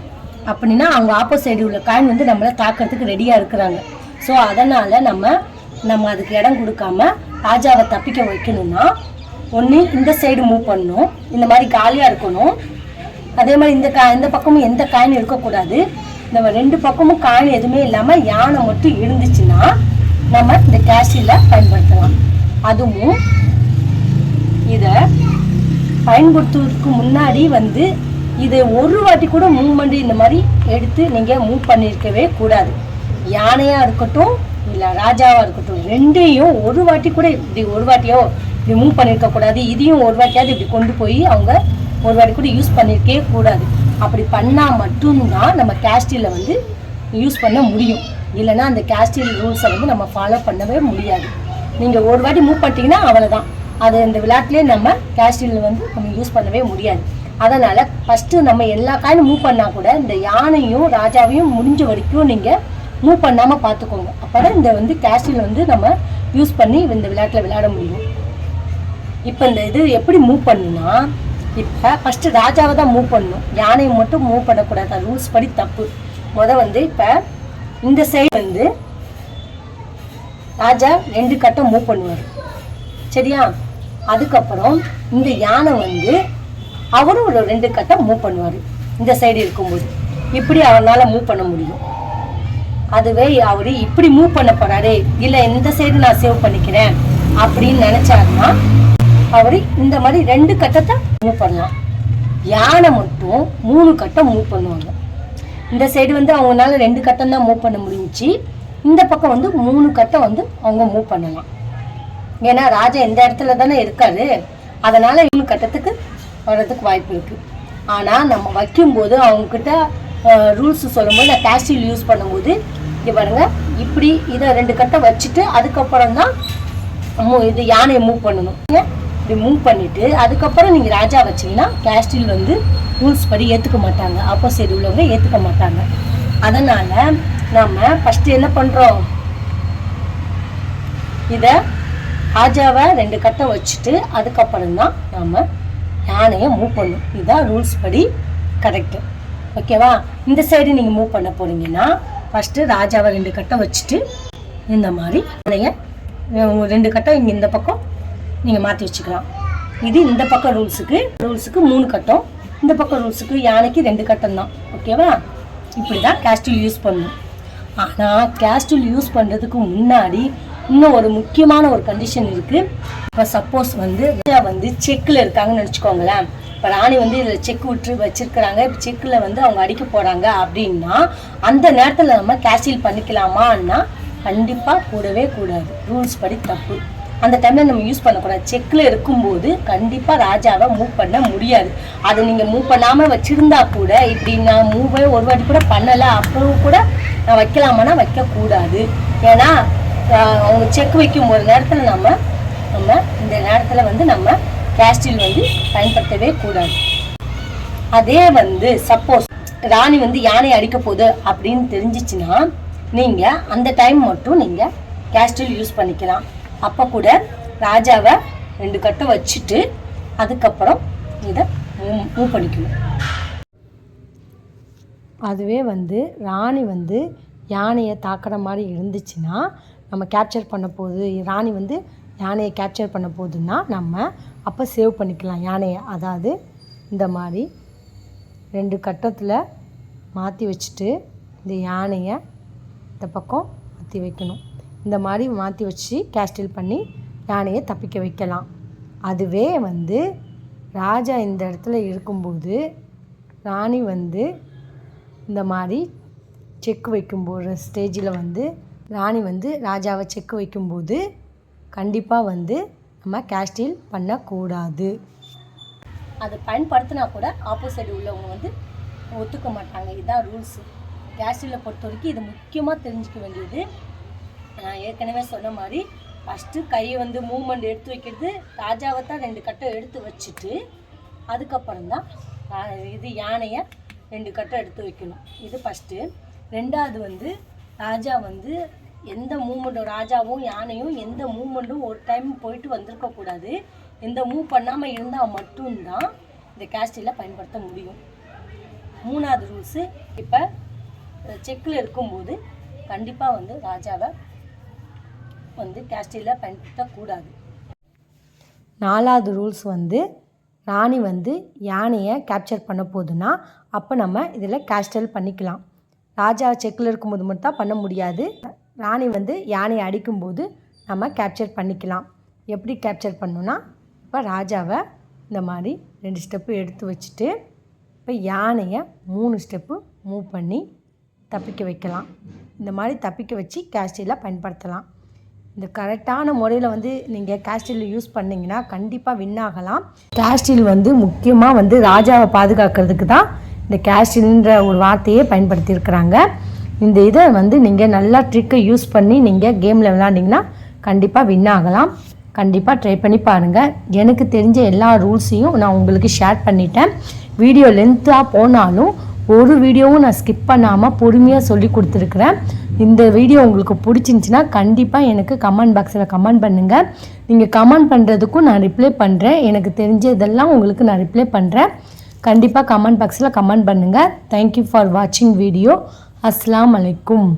அப்படின்னா அவங்க ஆப்போசைடு உள்ள காயின் வந்து நம்மளை தாக்கிறதுக்கு ரெடியாக இருக்கிறாங்க. ஸோ அதனால் நம்ம அதுக்கு இடம் கொடுக்காம ராஜாவை தப்பிக்க வைக்கணும்னா ஒன்று இந்த சைடு மூவ் பண்ணணும், இந்த மாதிரி காலியாக இருக்கணும். அதே மாதிரி இந்த பக்கமும் எந்த காயின் இருக்கக்கூடாது. நம்ம 2 பக்கமும் காயின் எதுவுமே இல்லாமல் யானை மட்டும் இருந்துச்சுன்னா நம்ம இந்த கேஸ்டியூலை பயன்படுத்தலாம். அதுவும் இதை பயன்படுத்துவதற்கு முன்னாடி வந்து இதை ஒரு வாட்டி கூட மூவ்மெண்ட் இந்த மாதிரி எடுத்து நீங்கள் மூவ் பண்ணியிருக்கவே கூடாது. யானையாக இருக்கட்டும் இல்லை ராஜாவாக இருக்கட்டும், 2ஐயும் ஒரு வாட்டி கூட இப்படி ஒரு வாட்டியோ இப்படி மூவ் பண்ணியிருக்கக்கூடாது. இதையும் ஒரு வாட்டியாவது இப்படி கொண்டு போய் அவங்க ஒரு வாட்டி கூட யூஸ் பண்ணியிருக்கவே கூடாது. அப்படி பண்ணால் மட்டும்தான் நம்ம கேஸ்டியூலை வந்து யூஸ் பண்ண முடியும். இல்லைன்னா அந்த கேஸ்டியூல் ரூல்ஸை வந்து நம்ம ஃபாலோ பண்ணவே முடியாது. நீங்கள் ஒரு வாட்டி மூவ் பண்ணிட்டீங்கன்னா அவ்வளோதான், அது இந்த விளையாட்டுலேயே நம்ம கேஸ்டியூல் வந்து நம்ம யூஸ் பண்ணவே முடியாது. அதனால் ஃபஸ்ட்டு நம்ம எல்லா காயினும் மூவ் பண்ணால் கூட இந்த யானையும் ராஜாவையும் முடிஞ்ச வரைக்கும் நீங்கள் மூவ் பண்ணாமல் பார்த்துக்கோங்க. அப்போ தான் இந்த வந்து கேஸ்டியூல் வந்து நம்ம யூஸ் பண்ணி இந்த விளையாட்டில் விளையாட முடியும். இப்போ இந்த இது எப்படி மூவ் பண்ணுன்னா, இப்போ ஃபஸ்ட்டு ராஜாவை தான் மூவ் பண்ணணும், யானையை மட்டும் மூவ் பண்ணக்கூடாது. அது ரூல்ஸ் படி தப்பு. வந்து இப்போ இந்த சைடு வந்து ராஜா 2 கட்டம் மூவ் பண்ணுவார், சரியா? அதுக்கப்புறம் இந்த யானை வந்து அவரும் ஒரு 2 கட்டம் மூவ் பண்ணுவார் இந்த சைடு இருக்கும்போது. இப்படி அவரால் மூவ் பண்ண முடியும். அதுவே அவர் இப்படி மூவ் பண்ண போறாரு, இல்லை இந்த சைடு நான் சேவ் பண்ணிக்கிறேன் அப்படின்னு நினைச்சாருன்னா அவர் இந்த மாதிரி 2 கட்டத்தை மூவ் பண்ணலாம். யானை மட்டும் 3 கட்டம் மூவ் பண்ணுவாங்க. இந்த சைடு வந்து அவங்களால 2 கட்டம் தான் மூவ் பண்ண முடிஞ்சிச்சு, இந்த பக்கம் வந்து 3 கட்டம் வந்து அவங்க மூவ் பண்ணலாம். ஏன்னா ராஜா எந்த இடத்துல தானே இருக்காரு, அதனால 3 கட்டத்துக்கு வர்றதுக்கு வாய்ப்பு இருக்கு. ஆனால் நம்ம வைக்கும்போது அவங்கக்கிட்ட ரூல்ஸ் சொல்லும்போது நான் கேஸ்டியூல் யூஸ் பண்ணும்போது இங்கே பாருங்க, இப்படி இதை 2 கட்டம் வச்சுட்டு அதுக்கப்புறம் தான் இது யானையை மூவ் பண்ணணும். இப்படி மூவ் பண்ணிட்டு அதுக்கப்புறம் நீங்கள் ராஜா வச்சிங்கன்னா கேஸ்டியூல் வந்து ரூல்ஸ் படி ஏற்றுக்க மாட்டாங்க, ஆப்போசைடு உள்ளவங்க ஏற்றுக்க மாட்டாங்க. அதனால் நம்ம ஃபஸ்ட்டு என்ன பண்ணுறோம், இதை ராஜாவை 2 கட்டம் வச்சுட்டு அதுக்கப்புறம் தான் நம்ம யானையை மூவ் பண்ணணும். இதுதான் ரூல்ஸ் படி கரெக்டு, ஓகேவா? இந்த சைடு நீங்கள் மூவ் பண்ண போகிறீங்கன்னா ஃபஸ்ட்டு ராஜாவை 2 கட்டம் வச்சுட்டு இந்த மாதிரி யானையை 2 கட்டம் இங்கே இந்த பக்கம் நீங்கள் மாற்றி வச்சுக்கலாம். இது இந்த பக்கம் ரூல்ஸுக்கு 3 கட்டம் இந்த பக்கம் ரூல்ஸுக்கு யானைக்கு 2 கட்டம் தான். ஓகேவா? இப்படி தான் கேஸ்டில் யூஸ் பண்ணணும். ஆனால் கேஸ்டில் யூஸ் பண்ணுறதுக்கு முன்னாடி இன்னும் ஒரு முக்கியமான ஒரு கண்டிஷன் இருக்குது. இப்போ சப்போஸ் வந்து செக்கில் இருக்காங்கன்னு நினச்சிக்கோங்களேன். இப்போ ராணி வந்து இதில் செக் விட்டு வச்சிருக்கிறாங்க, இப்போ செக்கில் வந்து அவங்க அடிக்க போகிறாங்க அப்படின்னா அந்த நேரத்தில் நம்ம கேஸ்டில் பண்ணிக்கலாமான்னா கண்டிப்பாக கூடவே கூடாது. ரூல்ஸ் படி தப்பு. அந்த டைமில் நம்ம யூஸ் பண்ணக்கூடாது. செக்கில் இருக்கும்போது கண்டிப்பாக ராஜாவை மூவ் பண்ண முடியாது. அதை நீங்கள் மூவ் பண்ணாமல் வச்சுருந்தா கூட, இப்படி நான் மூவே ஒரு வாட்டி கூட பண்ணலை அப்போ கூட நான் வைக்கலாமான்னா வைக்கக்கூடாது. ஏன்னா அவங்க செக் வைக்கும் ஒரு நேரத்தில் நம்ம இந்த நேரத்தில் வந்து நம்ம கேஸ்டில் வந்து பயன்படுத்தவே கூடாது. அதே வந்து சப்போஸ் ராணி வந்து யானை அடிக்க போகுது அப்படின்னு தெரிஞ்சிச்சுன்னா நீங்கள் அந்த டைம் மட்டும் நீங்கள் கேஸ்டில் யூஸ் பண்ணிக்கலாம். அப்போ கூட ராஜாவை 2 கட்டம் வச்சுட்டு அதுக்கப்புறம் இதை மூவ் பண்ணிக்கணும். அதுவே வந்து ராணி வந்து யானையை தாக்குற மாதிரி இருந்துச்சுன்னா நம்ம கேப்சர் பண்ண போகுது, ராணி வந்து யானையை கேப்சர் பண்ண போகுதுன்னா நம்ம அப்போ சேவ் பண்ணிக்கலாம் யானையை. அதாவது இந்த மாதிரி 2 கட்டத்தில் மாற்றி வச்சுட்டு இந்த யானையை இந்த பக்கம் மாற்றி வைக்கணும். இந்த மாதிரி மாற்றி வச்சு கேஸ்டில் பண்ணி யானையை தப்பிக்க வைக்கலாம். அதுவே வந்து ராஜா இந்த இடத்துல இருக்கும்போது ராணி வந்து இந்த மாதிரி செக் வைக்கும்போது ஸ்டேஜில் வந்து ராணி வந்து ராஜாவை செக் வைக்கும்போது கண்டிப்பாக வந்து நம்ம கேஸ்டில் பண்ணக்கூடாது. அதை பயன்படுத்தினா கூட ஆப்போசிட் உள்ளவங்க வந்து ஒத்துக்க மாட்டாங்க. இதுதான் ரூல்ஸு. கேஸ்டிலை பொறுத்த வரைக்கும் இது முக்கியமாக தெரிஞ்சுக்க வேண்டியது. நான் ஏற்கனவே சொன்ன மாதிரி ஃபஸ்ட்டு கையை வந்து மூவ்மெண்ட் எடுத்து வைக்கிறது, ராஜாவை தான் 2 கட்டம் எடுத்து வச்சுட்டு அதுக்கப்புறம் தான் இது யானையை 2 கட்டம் எடுத்து வைக்கணும். இது ஃபஸ்ட்டு. 2வது வந்து ராஜா வந்து எந்த மூவ்மெண்ட்டும், ராஜாவும் யானையும் எந்த மூவ்மெண்ட்டும் ஒரு டைம் போயிட்டு வந்திருக்கக்கூடாது. எந்த மூவ் பண்ணாமல் இருந்தால் மட்டும்தான் இந்த கேஸ்டிலை பயன்படுத்த முடியும். 3வது ரூல்ஸு, இப்போ செக்கில் இருக்கும்போது கண்டிப்பாக வந்து ராஜாவை வந்து கேஸ்டிலில் பயன்படுத்தக்கூடாது. 4வது ரூல்ஸ் வந்து ராணி வந்து யானையை கேப்சர் பண்ண போகுதுன்னா அப்போ நம்ம இதில் கேஸ்டில் பண்ணிக்கலாம். ராஜா செக்கில் இருக்கும்போது மட்டும் தான் பண்ண முடியாது. ராணி வந்து யானையை அடிக்கும்போது நம்ம கேப்சர் பண்ணிக்கலாம். எப்படி கேப்சர் பண்ணணுன்னா, இப்போ ராஜாவை இந்த மாதிரி 2 ஸ்டெப்பு எடுத்து வச்சுட்டு இப்போ யானையை 3 ஸ்டெப்பு மூவ் பண்ணி தப்பிக்க வைக்கலாம். இந்த மாதிரி தப்பிக்க வச்சு கேஸ்டிலில் பயன்படுத்தலாம். இந்த கரெக்டான முறையில் வந்து நீங்கள் கேஸ்டில் யூஸ் பண்ணிங்கன்னா கண்டிப்பாக வின் ஆகலாம். கேஸ்டில் வந்து முக்கியமாக வந்து ராஜாவை பாதுகாக்கிறதுக்கு தான் இந்த கேஸ்டில்ன்ற ஒரு வார்த்தையே பயன்படுத்தியிருக்கிறாங்க. இந்த இதை வந்து நீங்கள் நல்லா ட்ரிக்கை யூஸ் பண்ணி நீங்கள் கேமில் விளாண்டிங்கன்னா கண்டிப்பாக வின் ஆகலாம். கண்டிப்பாக ட்ரை பண்ணி பாருங்கள். எனக்கு தெரிஞ்ச எல்லா ரூல்ஸையும் நான் உங்களுக்கு ஷேர் பண்ணிட்டேன். வீடியோ லென்த்தாக போனாலும் ஒரு வீடியோவும் நான் ஸ்கிப் பண்ணாமல் பொறுமையாக சொல்லி கொடுத்துருக்குறேன். இந்த வீடியோ உங்களுக்கு பிடிச்சிருந்துச்சின்னா கண்டிப்பாக எனக்கு கமெண்ட் பாக்ஸில் கமெண்ட் பண்ணுங்கள். நீங்கள் கமெண்ட் பண்ணுறதுக்கும் நான் ரிப்ளை பண்ணுறேன். எனக்கு தெரிஞ்ச இதெல்லாம் உங்களுக்கு நான் ரிப்ளை பண்ணுறேன். கண்டிப்பாக கமெண்ட் பாக்ஸில் கமெண்ட் பண்ணுங்கள். தேங்க்யூ ஃபார் வாட்சிங் வீடியோ. அஸ்ஸலாமு அலைக்கும்.